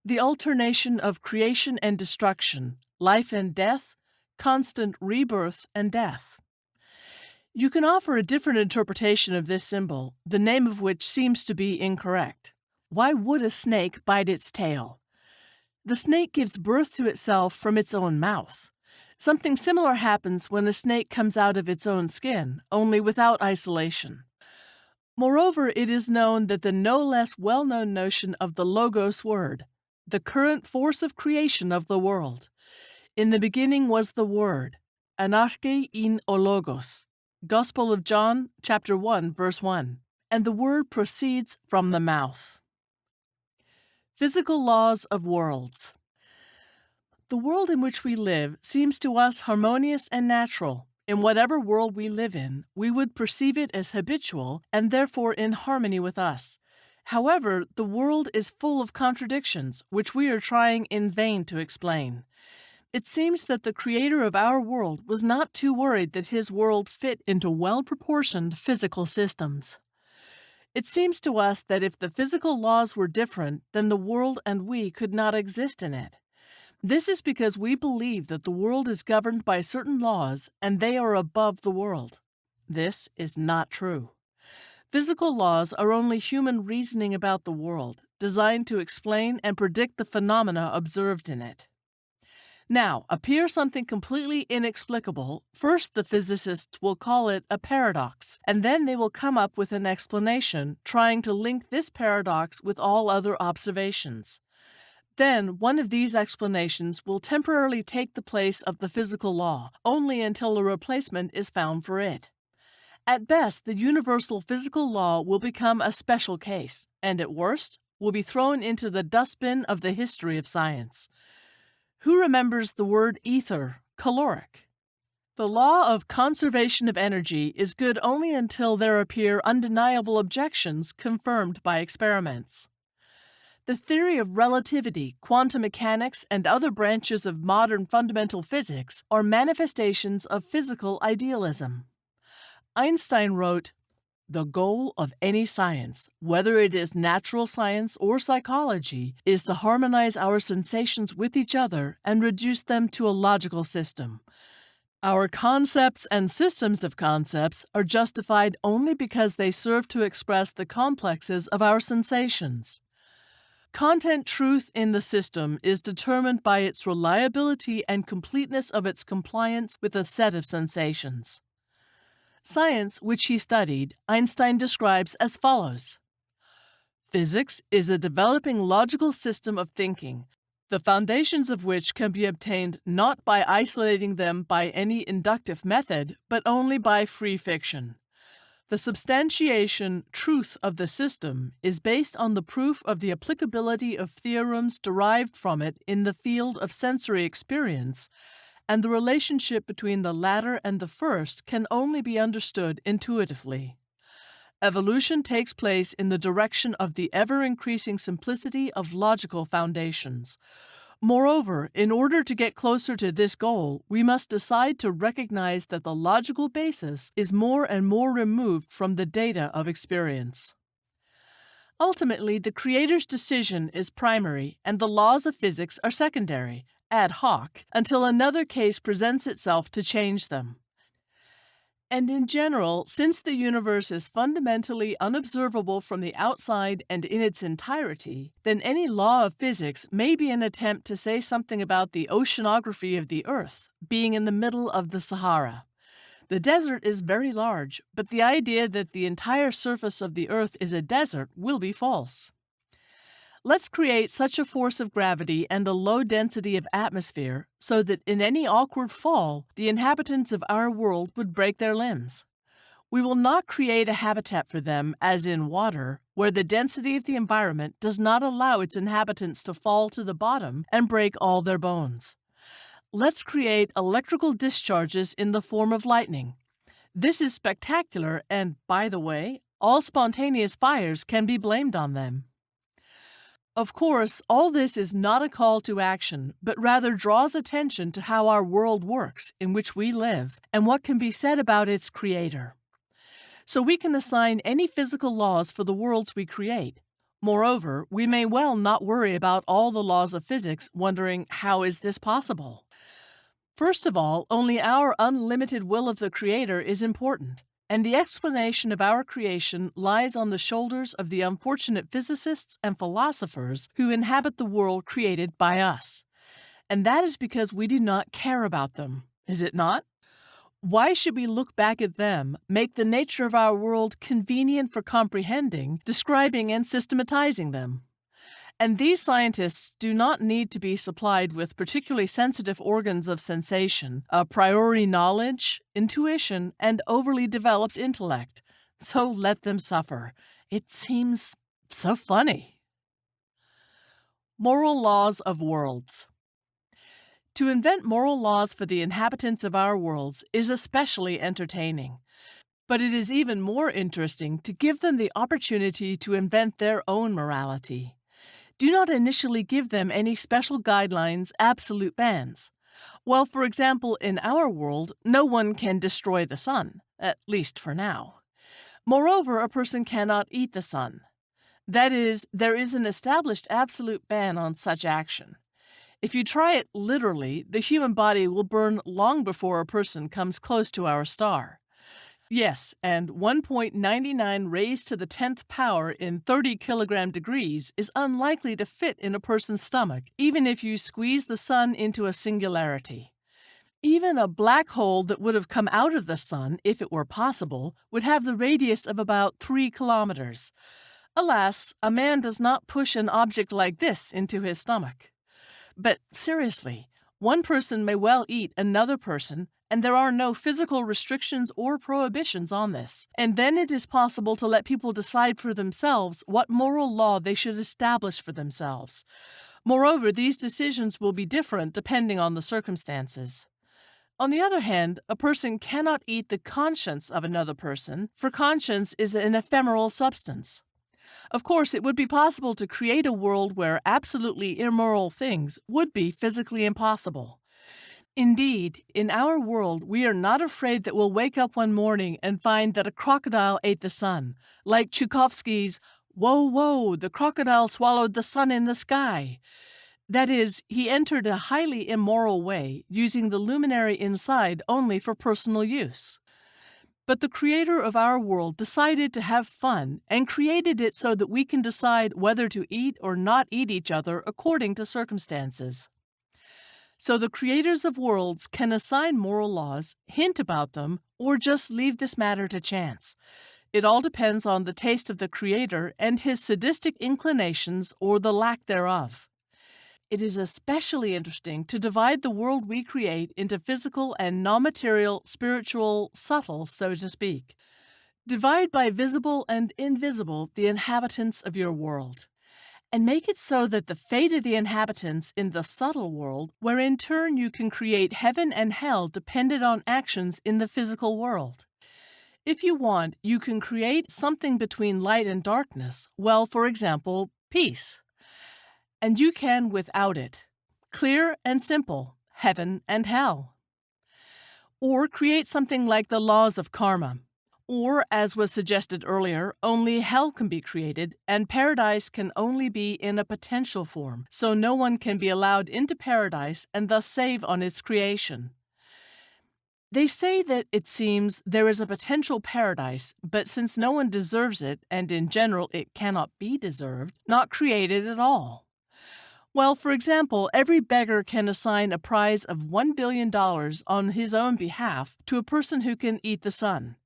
The alternation of creation and destruction, life and death, constant rebirth and death. You can offer a different interpretation of this symbol, the name of which seems to be incorrect. Why would a snake bite its tail? The snake gives birth to itself from its own mouth. Something similar happens when a snake comes out of its own skin, only without isolation. Moreover, it is known that the no less well-known notion of the Logos word, the current force of creation of the world. In the beginning was the Word, anarche in o Logos, Gospel of John, chapter 1, verse 1, and the Word proceeds from the mouth. Physical laws of worlds. The world in which we live seems to us harmonious and natural. In whatever world we live in, we would perceive it as habitual and therefore in harmony with us. However, the world is full of contradictions, which we are trying in vain to explain. It seems that the creator of our world was not too worried that his world fit into well-proportioned physical systems. It seems to us that if the physical laws were different, then the world and we could not exist in it. This is because we believe that the world is governed by certain laws and they are above the world. This is not true. Physical laws are only human reasoning about the world, designed to explain and predict the phenomena observed in it. Now, appear something completely inexplicable, first the physicists will call it a paradox, and then they will come up with an explanation, trying to link this paradox with all other observations. Then, one of these explanations will temporarily take the place of the physical law, only until a replacement is found for it. At best, the universal physical law will become a special case, and at worst, will be thrown into the dustbin of the history of science. Who remembers the word ether, caloric? The law of conservation of energy is good only until there appear undeniable objections confirmed by experiments. The theory of relativity, quantum mechanics, and other branches of modern fundamental physics are manifestations of physical idealism. Einstein wrote, "The goal of any science, whether it is natural science or psychology, is to harmonize our sensations with each other and reduce them to a logical system. Our concepts and systems of concepts are justified only because they serve to express the complexes of our sensations. Content truth in the system is determined by its reliability and completeness of its compliance with a set of sensations." Science, which he studied, Einstein describes as follows: "Physics is a developing logical system of thinking, the foundations of which can be obtained not by isolating them by any inductive method, but only by free fiction. The substantiation truth of the system is based on the proof of the applicability of theorems derived from it in the field of sensory experience, and the relationship between the latter and the first can only be understood intuitively. Evolution takes place in the direction of the ever-increasing simplicity of logical foundations. Moreover, in order to get closer to this goal, we must decide to recognize that the logical basis is more and more removed from the data of experience." Ultimately, the creator's decision is primary and the laws of physics are secondary, ad hoc, until another case presents itself to change them. And in general, since the universe is fundamentally unobservable from the outside and in its entirety, then any law of physics may be an attempt to say something about the oceanography of the Earth, being in the middle of the Sahara. The desert is very large, but the idea that the entire surface of the Earth is a desert will be false. Let's create such a force of gravity and a low density of atmosphere so that in any awkward fall, the inhabitants of our world would break their limbs. We will not create a habitat for them, as in water, where the density of the environment does not allow its inhabitants to fall to the bottom and break all their bones. Let's create electrical discharges in the form of lightning. This is spectacular, and, by the way, all spontaneous fires can be blamed on them. Of course, all this is not a call to action, but rather draws attention to how our world works, in which we live, and what can be said about its creator. So we can assign any physical laws for the worlds we create. Moreover, we may well not worry about all the laws of physics, wondering, how is this possible? First of all, only our unlimited will of the creator is important. And the explanation of our creation lies on the shoulders of the unfortunate physicists and philosophers who inhabit the world created by us. And that is because we do not care about them, is it not? Why should we look back at them, make the nature of our world convenient for comprehending, describing and systematizing them? And these scientists do not need to be supplied with particularly sensitive organs of sensation, a priori knowledge, intuition, and overly developed intellect. So let them suffer. It seems so funny. Moral laws of worlds. To invent moral laws for the inhabitants of our worlds is especially entertaining. But it is even more interesting to give them the opportunity to invent their own morality. Do not initially give them any special guidelines, absolute bans. Well, for example, in our world, no one can destroy the sun, at least for now. Moreover, a person cannot eat the sun. That is, there is an established absolute ban on such action. If you try it literally, the human body will burn long before a person comes close to our star. Yes, and 1.99 raised to the 10th power in 30 kilogram degrees is unlikely to fit in a person's stomach, even if you squeeze the sun into a singularity. Even a black hole that would have come out of the sun, if it were possible, would have the radius of about 3 kilometers. Alas, a man does not push an object like this into his stomach. But seriously, one person may well eat another person, and there are no physical restrictions or prohibitions on this. And then it is possible to let people decide for themselves what moral law they should establish for themselves. Moreover, these decisions will be different depending on the circumstances. On the other hand, a person cannot eat the conscience of another person, for conscience is an ephemeral substance. Of course, it would be possible to create a world where absolutely immoral things would be physically impossible. Indeed, in our world, we are not afraid that we'll wake up one morning and find that a crocodile ate the sun, like Tchaikovsky's "Whoa, whoa, the crocodile swallowed the sun in the sky." That is, he entered a highly immoral way, using the luminary inside only for personal use. But the creator of our world decided to have fun and created it so that we can decide whether to eat or not eat each other according to circumstances. So the creators of worlds can assign moral laws, hint about them, or just leave this matter to chance. It all depends on the taste of the creator and his sadistic inclinations or the lack thereof. It is especially interesting to divide the world we create into physical and non-material, spiritual, subtle, so to speak. Divide by visible and invisible the inhabitants of your world, and make it so that the fate of the inhabitants in the subtle world, where in turn you can create heaven and hell depended on actions in the physical world. If you want, you can create something between light and darkness, well, for example, peace. And you can without it. Clear and simple, heaven and hell. Or create something like the laws of karma. Or, as was suggested earlier, only hell can be created, and paradise can only be in a potential form, so no one can be allowed into paradise and thus save on its creation. They say that, it seems, there is a potential paradise, but since no one deserves it, and in general it cannot be deserved, not created at all. Well, for example, every beggar can assign a prize of $1 billion on his own behalf to a person who can eat the sun.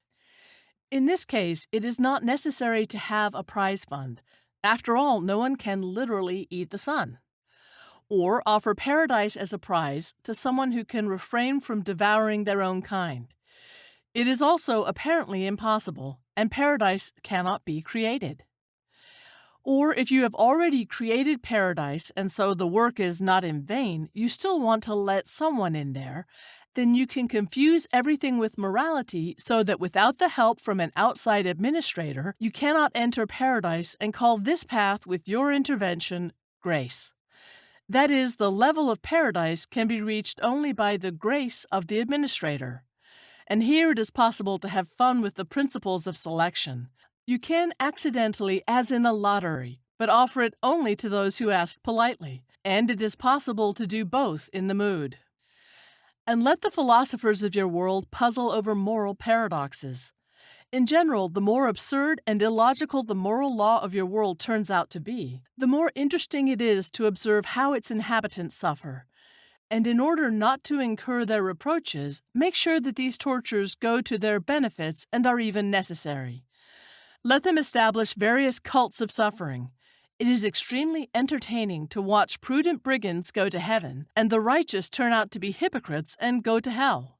In this case, it is not necessary to have a prize fund. After all, no one can literally eat the sun. Or offer paradise as a prize to someone who can refrain from devouring their own kind. It is also apparently impossible, and paradise cannot be created. Or if you have already created paradise and so the work is not in vain, you still want to let someone in there, then you can confuse everything with morality so that without the help from an outside administrator, you cannot enter paradise and call this path with your intervention grace. That is, the level of paradise can be reached only by the grace of the administrator. And here it is possible to have fun with the principles of selection. You can accidentally, as in a lottery, but offer it only to those who ask politely, and it is possible to do both in the mood. And let the philosophers of your world puzzle over moral paradoxes. In general, the more absurd and illogical the moral law of your world turns out to be, the more interesting it is to observe how its inhabitants suffer. And in order not to incur their reproaches, make sure that these tortures go to their benefits and are even necessary. Let them establish various cults of suffering. It is extremely entertaining to watch prudent brigands go to heaven, and the righteous turn out to be hypocrites and go to hell.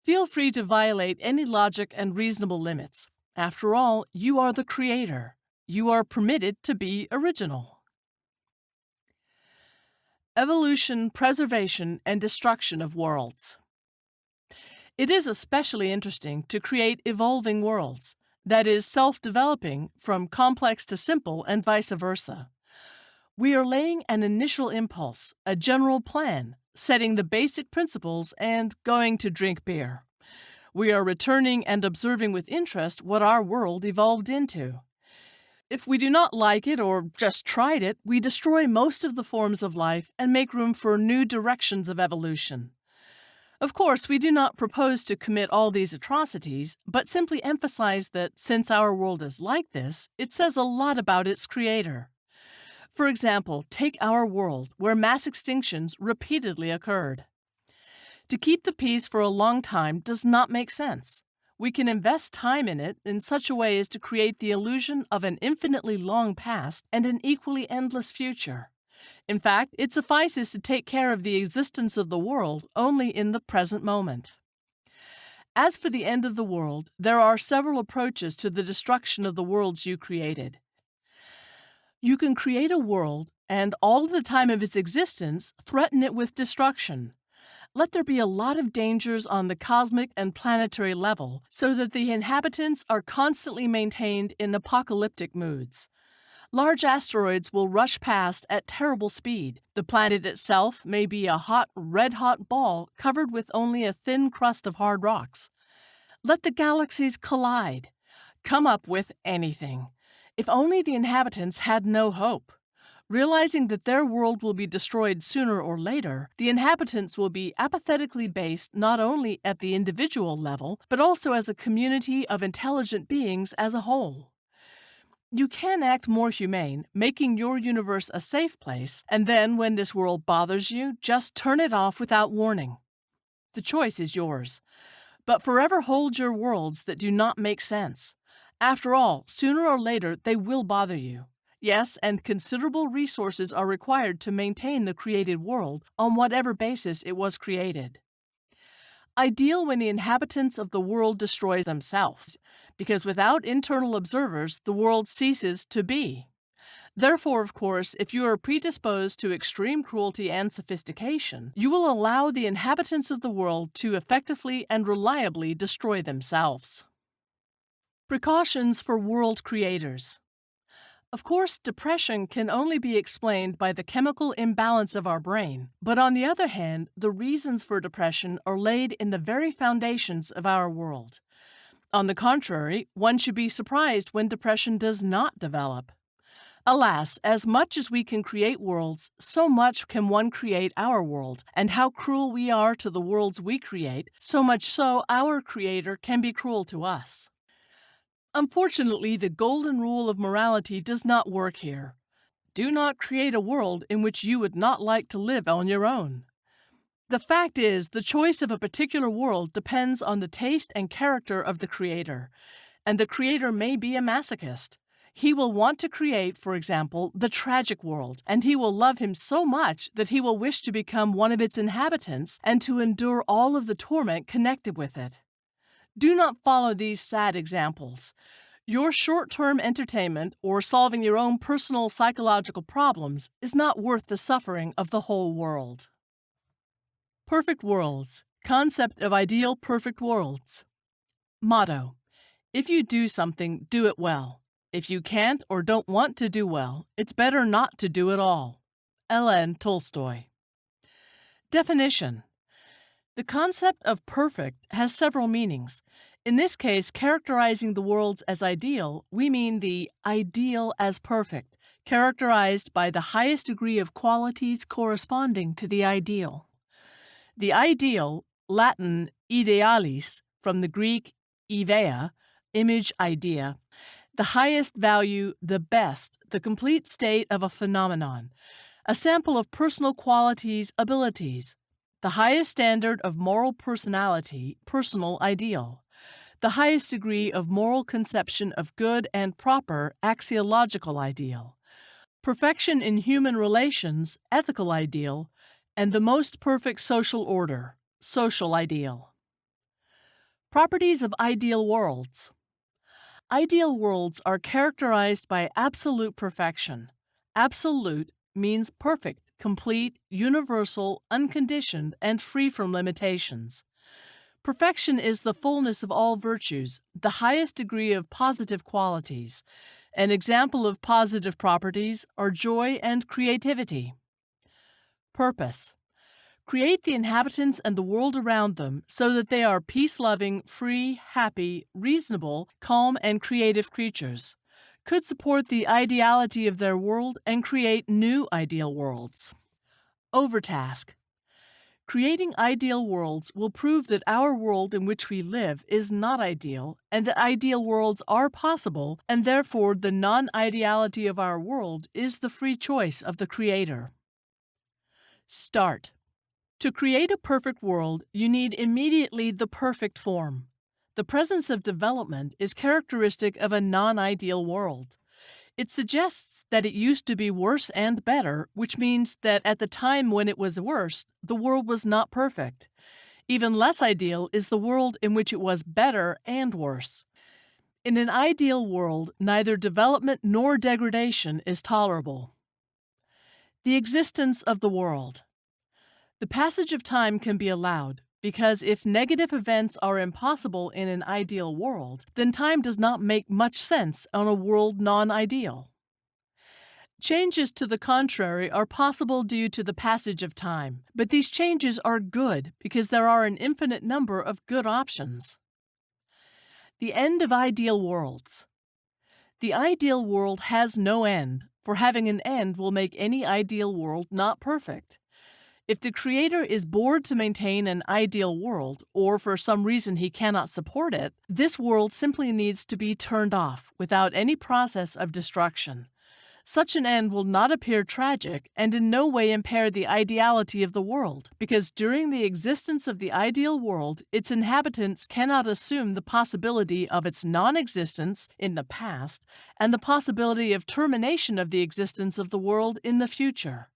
Feel free to violate any logic and reasonable limits. After all, you are the creator. You are permitted to be original. Evolution, Preservation, and Destruction of Worlds. It is especially interesting to create evolving worlds, that is, self-developing from complex to simple and vice versa. We are laying an initial impulse, a general plan, setting the basic principles, and going to drink beer. We are returning and observing with interest what our world evolved into. If we do not like it or just tried it, we destroy most of the forms of life and make room for new directions of evolution. Of course, we do not propose to commit all these atrocities, but simply emphasize that since our world is like this, it says a lot about its creator. For example, take our world, where mass extinctions repeatedly occurred. To keep the peace for a long time does not make sense. We can invest time in it in such a way as to create the illusion of an infinitely long past and an equally endless future. In fact, it suffices to take care of the existence of the world only in the present moment. As for the end of the world, there are several approaches to the destruction of the worlds you created. You can create a world and all of the time of its existence threaten it with destruction. Let there be a lot of dangers on the cosmic and planetary level so that the inhabitants are constantly maintained in apocalyptic moods. Large asteroids will rush past at terrible speed. The planet itself may be a hot, red-hot ball covered with only a thin crust of hard rocks. Let the galaxies collide. Come up with anything. If only the inhabitants had no hope. Realizing that their world will be destroyed sooner or later, the inhabitants will be apathetically based not only at the individual level, but also as a community of intelligent beings as a whole. You can act more humane, making your universe a safe place, and then when this world bothers you, just turn it off without warning. The choice is yours. But forever hold your worlds that do not make sense. After all, sooner or later they will bother you. Yes, and considerable resources are required to maintain the created world on whatever basis it was created. Ideal when the inhabitants of the world destroy themselves, because without internal observers, the world ceases to be. Therefore, of course, if you are predisposed to extreme cruelty and sophistication, you will allow the inhabitants of the world to effectively and reliably destroy themselves. Precautions for world creators. Of course, depression can only be explained by the chemical imbalance of our brain, but on the other hand, the reasons for depression are laid in the very foundations of our world. On the contrary, one should be surprised when depression does not develop. Alas, as much as we can create worlds, so much can one create our world, and how cruel we are to the worlds we create, so much so our Creator can be cruel to us. Unfortunately, the golden rule of morality does not work here. Do not create a world in which you would not like to live on your own. The fact is, the choice of a particular world depends on the taste and character of the creator, and the creator may be a masochist. He will want to create, for example, the tragic world, and he will love him so much that he will wish to become one of its inhabitants and to endure all of the torment connected with it. Do not follow these sad examples. Your short-term entertainment or solving your own personal psychological problems is not worth the suffering of the whole world. Perfect worlds. Concept of ideal perfect worlds. Motto: if you do something, do it well. If you can't or don't want to do well, it's better not to do at all. L.N. Tolstoy. Definition: the concept of perfect has several meanings. In this case, characterizing the worlds as ideal, we mean the ideal as perfect, characterized by the highest degree of qualities corresponding to the ideal. The ideal, Latin idealis, from the Greek ιδέα, image, idea, the highest value, the best, the complete state of a phenomenon, a sample of personal qualities, abilities, the highest standard of moral personality, personal ideal, the highest degree of moral conception of good and proper, axiological ideal, perfection in human relations, ethical ideal, and the most perfect social order, social ideal. Properties of ideal worlds. Ideal worlds are characterized by absolute perfection. Absolute means perfect, complete, universal, unconditioned, and free from limitations. Perfection is the fullness of all virtues, the highest degree of positive qualities. An example of positive properties are joy and creativity. Purpose. Create the inhabitants and the world around them so that they are peace-loving, free, happy, reasonable, calm, and creative creatures. Could support the ideality of their world and create new ideal worlds. Overtask. Creating ideal worlds will prove that our world in which we live is not ideal, and that ideal worlds are possible, and therefore the non-ideality of our world is the free choice of the Creator. Start. To create a perfect world, you need immediately the perfect form. The presence of development is characteristic of a non-ideal world. It suggests that it used to be worse and better, which means that at the time when it was worst, the world was not perfect. Even less ideal is the world in which it was better and worse. In an ideal world, neither development nor degradation is tolerable. The existence of the world. The passage of time can be allowed, because if negative events are impossible in an ideal world, then time does not make much sense on a world non-ideal. Changes to the contrary are possible due to the passage of time, but these changes are good because there are an infinite number of good options. The end of ideal worlds. The ideal world has no end, for having an end will make any ideal world not perfect. If the Creator is bored to maintain an ideal world, or for some reason he cannot support it, this world simply needs to be turned off without any process of destruction. Such an end will not appear tragic and in no way impair the ideality of the world, because during the existence of the ideal world, its inhabitants cannot assume the possibility of its non-existence in the past and the possibility of termination of the existence of the world in the future.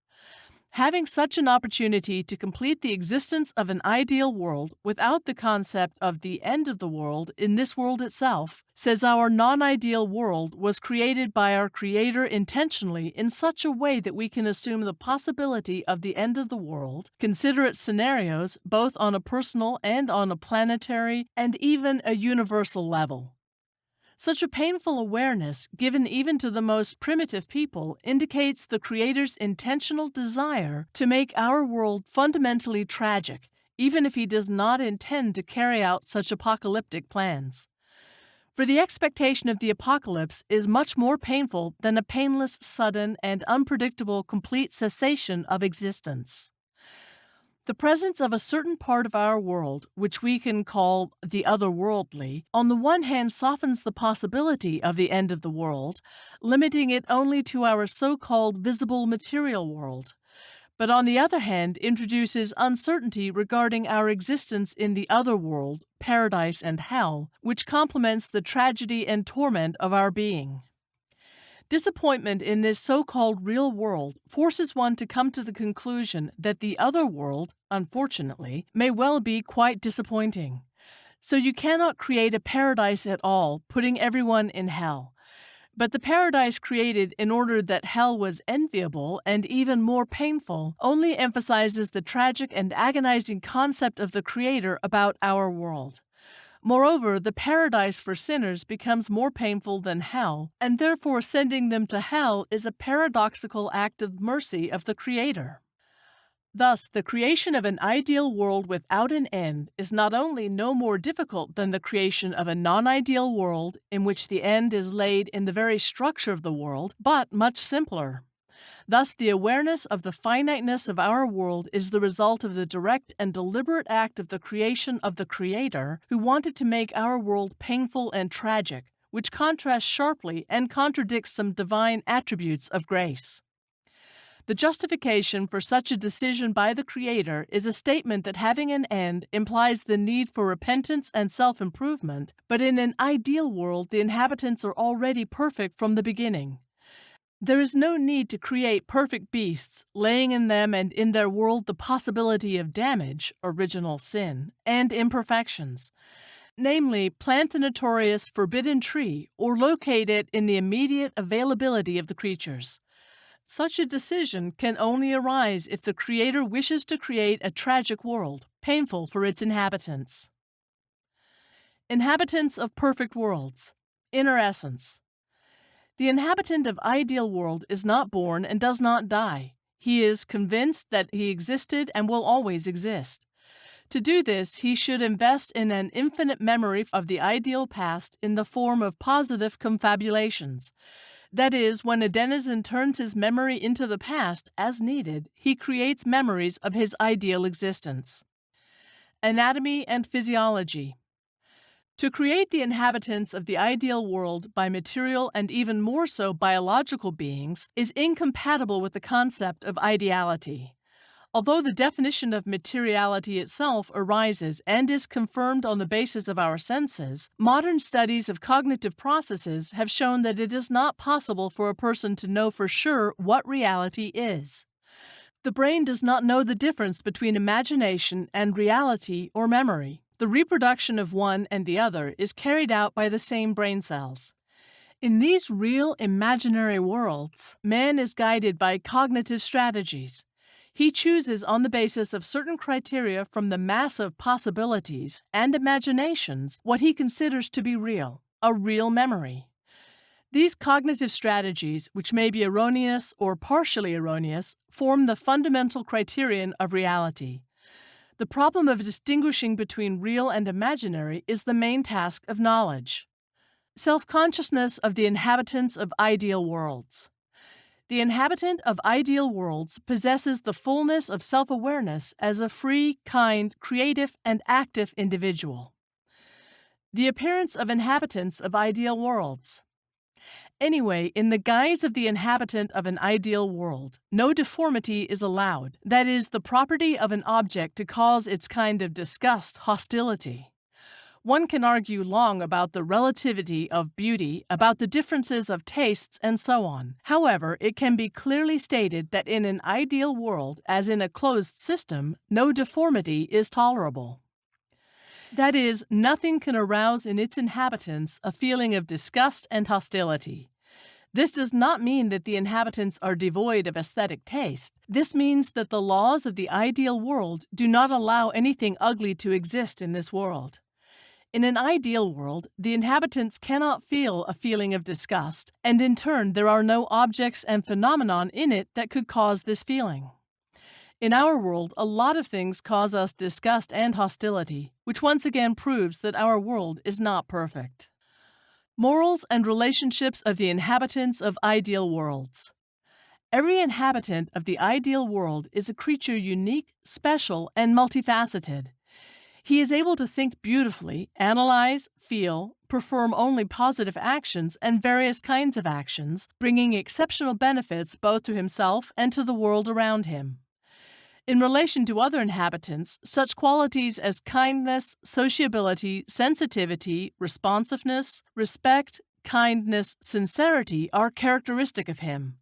Having such an opportunity to complete the existence of an ideal world without the concept of the end of the world in this world itself, says our non-ideal world was created by our Creator intentionally in such a way that we can assume the possibility of the end of the world, consider its scenarios both on a personal and on a planetary and even a universal level. Such a painful awareness, given even to the most primitive people, indicates the Creator's intentional desire to make our world fundamentally tragic, even if He does not intend to carry out such apocalyptic plans. For the expectation of the apocalypse is much more painful than a painless, sudden, and unpredictable complete cessation of existence. The presence of a certain part of our world, which we can call the otherworldly, on the one hand softens the possibility of the end of the world, limiting it only to our so-called visible material world, but on the other hand introduces uncertainty regarding our existence in the other world, paradise and hell, which complements the tragedy and torment of our being. Disappointment in this so-called real world forces one to come to the conclusion that the other world, unfortunately, may well be quite disappointing. So you cannot create a paradise at all, putting everyone in hell. But the paradise created in order that hell was enviable and even more painful only emphasizes the tragic and agonizing concept of the Creator about our world. Moreover, the paradise for sinners becomes more painful than hell, and therefore sending them to hell is a paradoxical act of mercy of the Creator. Thus, the creation of an ideal world without an end is not only no more difficult than the creation of a non-ideal world in which the end is laid in the very structure of the world, but much simpler. Thus, the awareness of the finiteness of our world is the result of the direct and deliberate act of the creation of the Creator, who wanted to make our world painful and tragic, which contrasts sharply and contradicts some divine attributes of grace. The justification for such a decision by the Creator is a statement that having an end implies the need for repentance and self-improvement, but in an ideal world the inhabitants are already perfect from the beginning. There is no need to create perfect beasts, laying in them and in their world the possibility of damage, original sin, and imperfections. Namely, plant the notorious forbidden tree or locate it in the immediate availability of the creatures. Such a decision can only arise if the Creator wishes to create a tragic world, painful for its inhabitants. Inhabitants of perfect worlds. Inner essence. The inhabitant of ideal world is not born and does not die. He is convinced that he existed and will always exist. To do this, he should invest in an infinite memory of the ideal past in the form of positive confabulations. That is, when a denizen turns his memory into the past as needed, he creates memories of his ideal existence. Anatomy and physiology. To create the inhabitants of the ideal world by material and even more so biological beings is incompatible with the concept of ideality. Although the definition of materiality itself arises and is confirmed on the basis of our senses, modern studies of cognitive processes have shown that it is not possible for a person to know for sure what reality is. The brain does not know the difference between imagination and reality or memory. The reproduction of one and the other is carried out by the same brain cells. In these real imaginary worlds, man is guided by cognitive strategies. He chooses on the basis of certain criteria from the mass of possibilities and imaginations what he considers to be real, a real memory. These cognitive strategies, which may be erroneous or partially erroneous, form the fundamental criterion of reality. The problem of distinguishing between real and imaginary is the main task of knowledge. Self-consciousness of the inhabitants of ideal worlds. The inhabitant of ideal worlds possesses the fullness of self-awareness as a free, kind, creative, and active individual. The appearance of inhabitants of ideal worlds. Anyway, in the guise of the inhabitant of an ideal world, no deformity is allowed, that is, the property of an object to cause its kind of disgust, hostility. One can argue long about the relativity of beauty, about the differences of tastes, and so on. However, it can be clearly stated that in an ideal world, as in a closed system, no deformity is tolerable. That is, nothing can arouse in its inhabitants a feeling of disgust and hostility. This does not mean that the inhabitants are devoid of aesthetic taste. This means that the laws of the ideal world do not allow anything ugly to exist in this world. In an ideal world, the inhabitants cannot feel a feeling of disgust, and in turn there are no objects and phenomenon in it that could cause this feeling. In our world, a lot of things cause us disgust and hostility, which once again proves that our world is not perfect. Morals and relationships of the inhabitants of ideal worlds. Every inhabitant of the ideal world is a creature unique, special, and multifaceted. He is able to think beautifully, analyze, feel, perform only positive actions and various kinds of actions, bringing exceptional benefits both to himself and to the world around him. In relation to other inhabitants, such qualities as kindness, sociability, sensitivity, responsiveness, respect, kindness, sincerity are characteristic of him.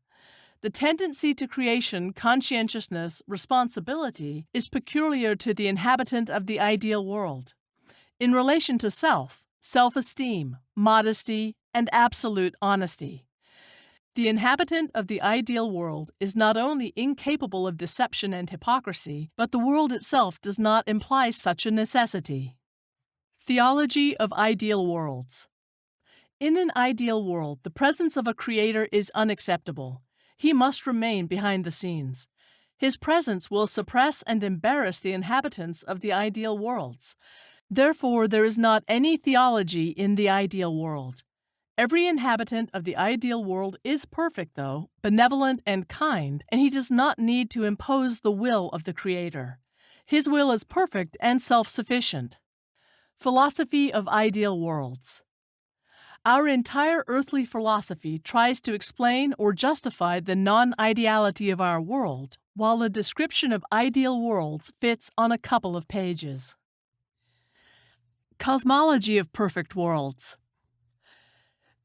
The tendency to creation, conscientiousness, responsibility is peculiar to the inhabitant of the ideal world. In relation to self, self-esteem, modesty, and absolute honesty. The inhabitant of the ideal world is not only incapable of deception and hypocrisy, but the world itself does not imply such a necessity. Theology of ideal worlds. In an ideal world, the presence of a creator is unacceptable. He must remain behind the scenes. His presence will suppress and embarrass the inhabitants of the ideal worlds. Therefore, there is not any theology in the ideal world. Every inhabitant of the ideal world is perfect, though, benevolent and kind, and he does not need to impose the will of the Creator. His will is perfect and self-sufficient. Philosophy of ideal worlds. Our entire earthly philosophy tries to explain or justify the non-ideality of our world, while the description of ideal worlds fits on a couple of pages. Cosmology of perfect worlds.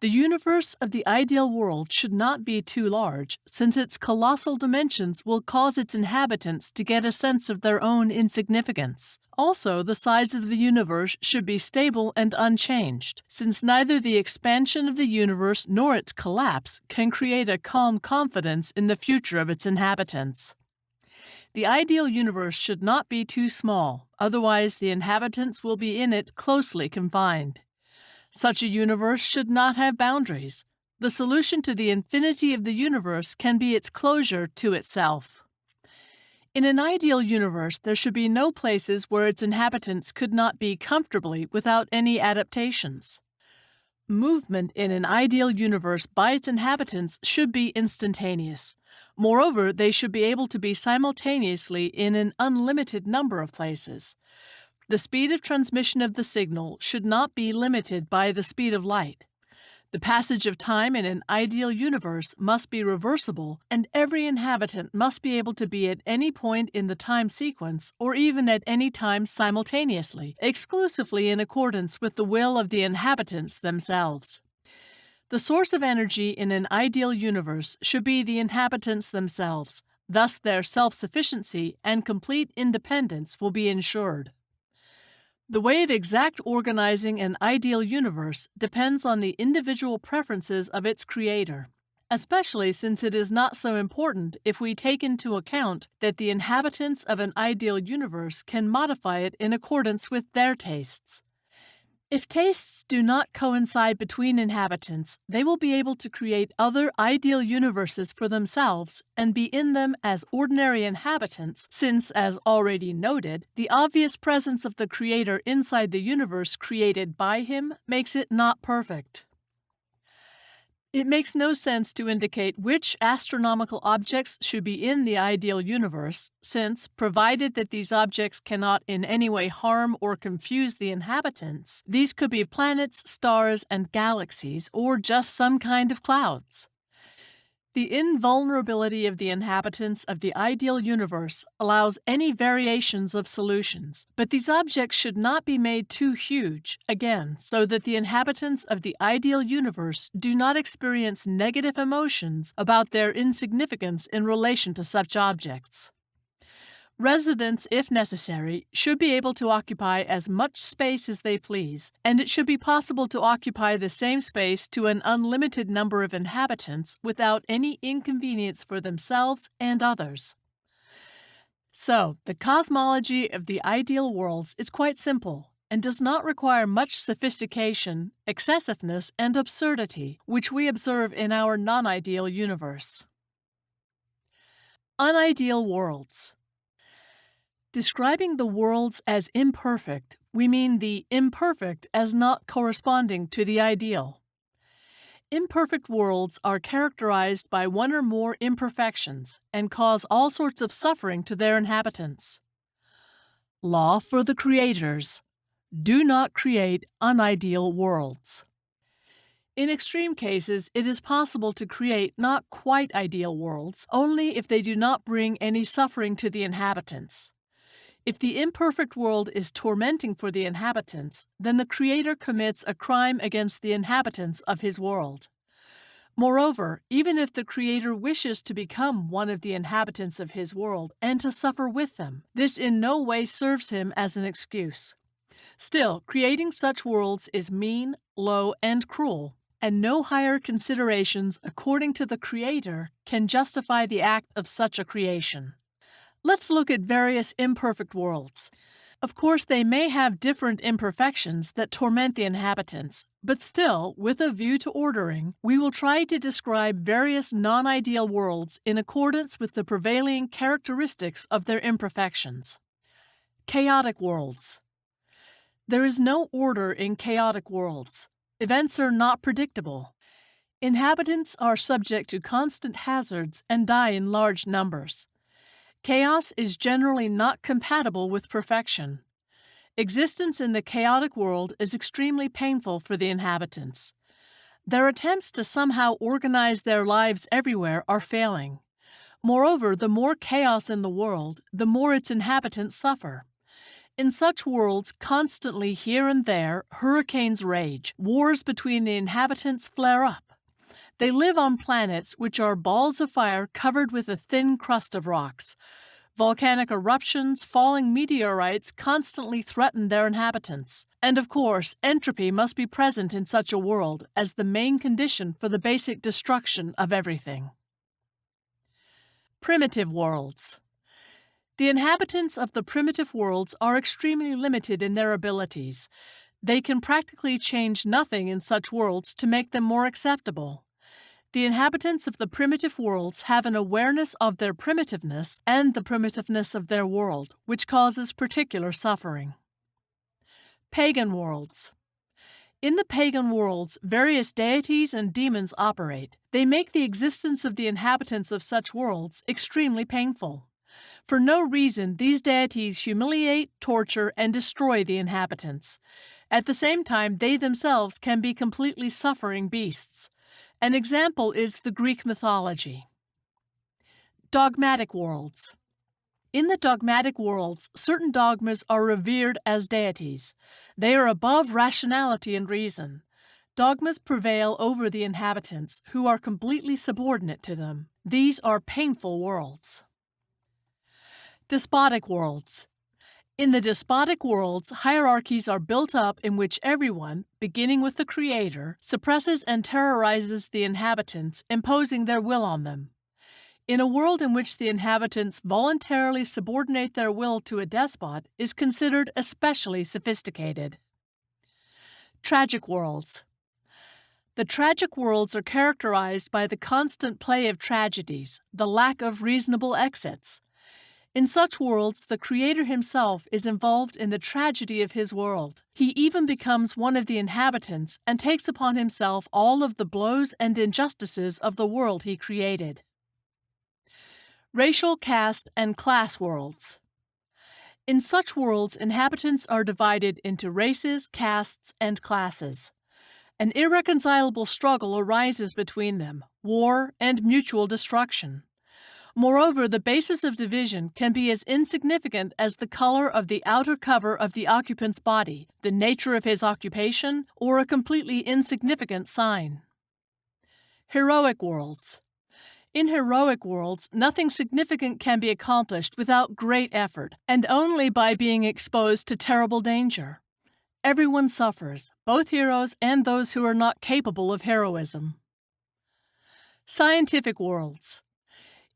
The universe of the ideal world should not be too large, since its colossal dimensions will cause its inhabitants to get a sense of their own insignificance. Also, the size of the universe should be stable and unchanged, since neither the expansion of the universe nor its collapse can create a calm confidence in the future of its inhabitants. The ideal universe should not be too small, otherwise the inhabitants will be in it closely confined. Such a universe should not have boundaries. The solution to the infinity of the universe can be its closure to itself. In an ideal universe, there should be no places where its inhabitants could not be comfortably without any adaptations. Movement in an ideal universe by its inhabitants should be instantaneous. Moreover, they should be able to be simultaneously in an unlimited number of places. The speed of transmission of the signal should not be limited by the speed of light. The passage of time in an ideal universe must be reversible, and every inhabitant must be able to be at any point in the time sequence or even at any time simultaneously, exclusively in accordance with the will of the inhabitants themselves. The source of energy in an ideal universe should be the inhabitants themselves. Thus, their self-sufficiency and complete independence will be ensured. The way of exact organizing an ideal universe depends on the individual preferences of its creator, especially since it is not so important if we take into account that the inhabitants of an ideal universe can modify it in accordance with their tastes. If tastes do not coincide between inhabitants, they will be able to create other ideal universes for themselves and be in them as ordinary inhabitants, since, as already noted, the obvious presence of the Creator inside the universe created by him makes it not perfect. It makes no sense to indicate which astronomical objects should be in the ideal universe, since, provided that these objects cannot in any way harm or confuse the inhabitants, these could be planets, stars, and galaxies, or just some kind of clouds. The invulnerability of the inhabitants of the ideal universe allows any variations of solutions, but these objects should not be made too huge, again, so that the inhabitants of the ideal universe do not experience negative emotions about their insignificance in relation to such objects. Residents, if necessary, should be able to occupy as much space as they please, and it should be possible to occupy the same space to an unlimited number of inhabitants without any inconvenience for themselves and others. So, the cosmology of the ideal worlds is quite simple and does not require much sophistication, excessiveness, and absurdity, which we observe in our non-ideal universe. Unideal worlds. Describing the worlds as imperfect, we mean the imperfect as not corresponding to the ideal. Imperfect worlds are characterized by one or more imperfections and cause all sorts of suffering to their inhabitants. Law for the creators: do not create unideal worlds. In extreme cases, it is possible to create not quite ideal worlds, only if they do not bring any suffering to the inhabitants. If the imperfect world is tormenting for the inhabitants, then the Creator commits a crime against the inhabitants of his world. Moreover, even if the Creator wishes to become one of the inhabitants of his world and to suffer with them, this in no way serves him as an excuse. Still, creating such worlds is mean, low, and cruel, and no higher considerations according to the Creator can justify the act of such a creation. Let's look at various imperfect worlds. Of course, they may have different imperfections that torment the inhabitants, but still, with a view to ordering, we will try to describe various non-ideal worlds in accordance with the prevailing characteristics of their imperfections. Chaotic worlds. There is no order in chaotic worlds. Events are not predictable. Inhabitants are subject to constant hazards and die in large numbers. Chaos is generally not compatible with perfection. Existence in the chaotic world is extremely painful for the inhabitants. Their attempts to somehow organize their lives everywhere are failing. Moreover, the more chaos in the world, the more its inhabitants suffer. In such worlds, constantly here and there, hurricanes rage, wars between the inhabitants flare up. They live on planets which are balls of fire covered with a thin crust of rocks. Volcanic eruptions, falling meteorites constantly threaten their inhabitants. And of course, entropy must be present in such a world as the main condition for the basic destruction of everything. Primitive worlds. The inhabitants of the primitive worlds are extremely limited in their abilities. They can practically change nothing in such worlds to make them more acceptable. The inhabitants of the primitive worlds have an awareness of their primitiveness and the primitiveness of their world, which causes particular suffering. Pagan worlds. In the pagan worlds, various deities and demons operate. They make the existence of the inhabitants of such worlds extremely painful. For no reason, these deities humiliate, torture, and destroy the inhabitants. At the same time, they themselves can be completely suffering beasts. An example is the Greek mythology. Dogmatic worlds. In the dogmatic worlds, certain dogmas are revered as deities. They are above rationality and reason. Dogmas prevail over the inhabitants, who are completely subordinate to them. These are painful worlds. Despotic worlds. In the despotic worlds, hierarchies are built up in which everyone, beginning with the creator, suppresses and terrorizes the inhabitants, imposing their will on them. In a world in which the inhabitants voluntarily subordinate their will to a despot is considered especially sophisticated. Tragic worlds. The tragic worlds are characterized by the constant play of tragedies, the lack of reasonable exits. In such worlds, the Creator himself is involved in the tragedy of his world. He even becomes one of the inhabitants and takes upon himself all of the blows and injustices of the world he created. Racial, caste, and class worlds. In such worlds, inhabitants are divided into races, castes, and classes. An irreconcilable struggle arises between them, war and mutual destruction. Moreover, the basis of division can be as insignificant as the color of the outer cover of the occupant's body, the nature of his occupation, or a completely insignificant sign. Heroic worlds. In heroic worlds, nothing significant can be accomplished without great effort, and only by being exposed to terrible danger. Everyone suffers, both heroes and those who are not capable of heroism. Scientific worlds.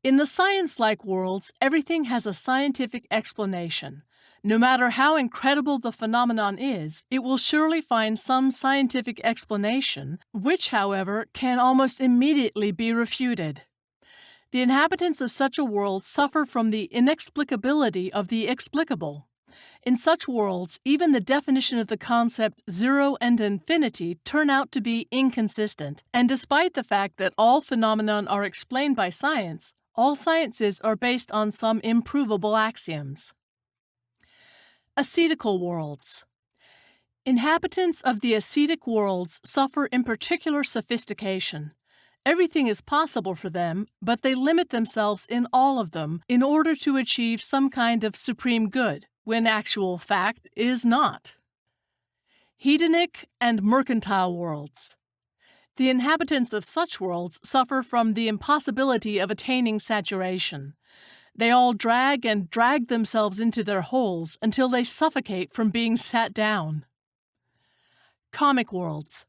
In the science-like worlds, everything has a scientific explanation. No matter how incredible the phenomenon is, it will surely find some scientific explanation, which, however, can almost immediately be refuted. The inhabitants of such a world suffer from the inexplicability of the explicable. In such worlds, even the definition of the concept zero and infinity turn out to be inconsistent, and despite the fact that all phenomena are explained by science, all sciences are based on some improvable axioms. Ascetical worlds. Inhabitants of the ascetic worlds suffer in particular sophistication. Everything is possible for them, but they limit themselves in all of them in order to achieve some kind of supreme good, when actual fact is not. Hedonic and mercantile worlds. The inhabitants of such worlds suffer from the impossibility of attaining saturation. They all drag themselves into their holes until they suffocate from being sat down. Comic worlds.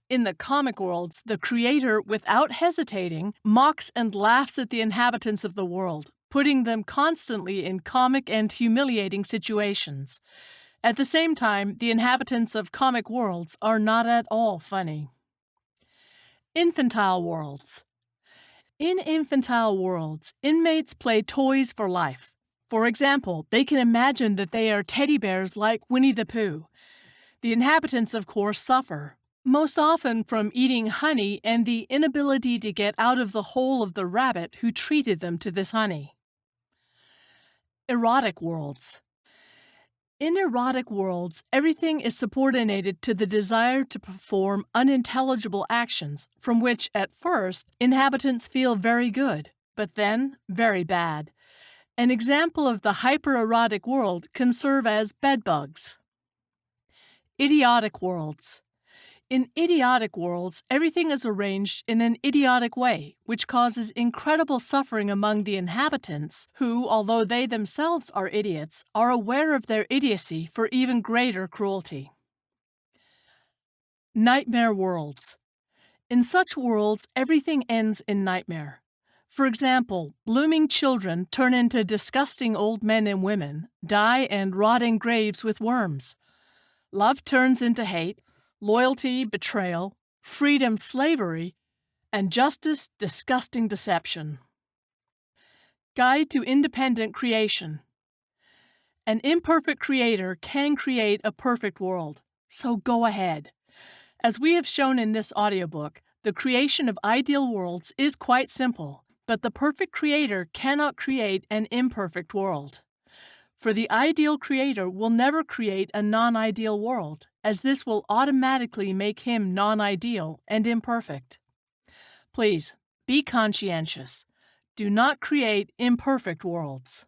In the comic worlds, the Creator, without hesitating, mocks and laughs at the inhabitants of the world, putting them constantly in comic and humiliating situations. At the same time, the inhabitants of comic worlds are not at all funny. Infantile worlds. In infantile worlds, inmates play toys for life. For example, they can imagine that they are teddy bears like Winnie the Pooh. The inhabitants, of course, suffer, most often from eating honey and the inability to get out of the hole of the rabbit who treated them to this honey. Erotic worlds. In erotic worlds, everything is subordinated to the desire to perform unintelligible actions, from which, at first, inhabitants feel very good, but then very bad. An example of the hypererotic world can serve as bedbugs. Idiotic worlds. In idiotic worlds, everything is arranged in an idiotic way, which causes incredible suffering among the inhabitants, who, although they themselves are idiots, are aware of their idiocy for even greater cruelty. Nightmare worlds. In such worlds, everything ends in nightmare. For example, blooming children turn into disgusting old men and women, die and rot in graves with worms. Love turns into hate, loyalty, betrayal, freedom, slavery, and justice, disgusting deception. Guide to Independent Creation. An imperfect creator can create a perfect world, so go ahead. As we have shown in this audiobook, the creation of ideal worlds is quite simple, but the perfect creator cannot create an imperfect world. For the ideal creator will never create a non-ideal world, as this will automatically make him non-ideal and imperfect. Please, be conscientious. Do not create imperfect worlds.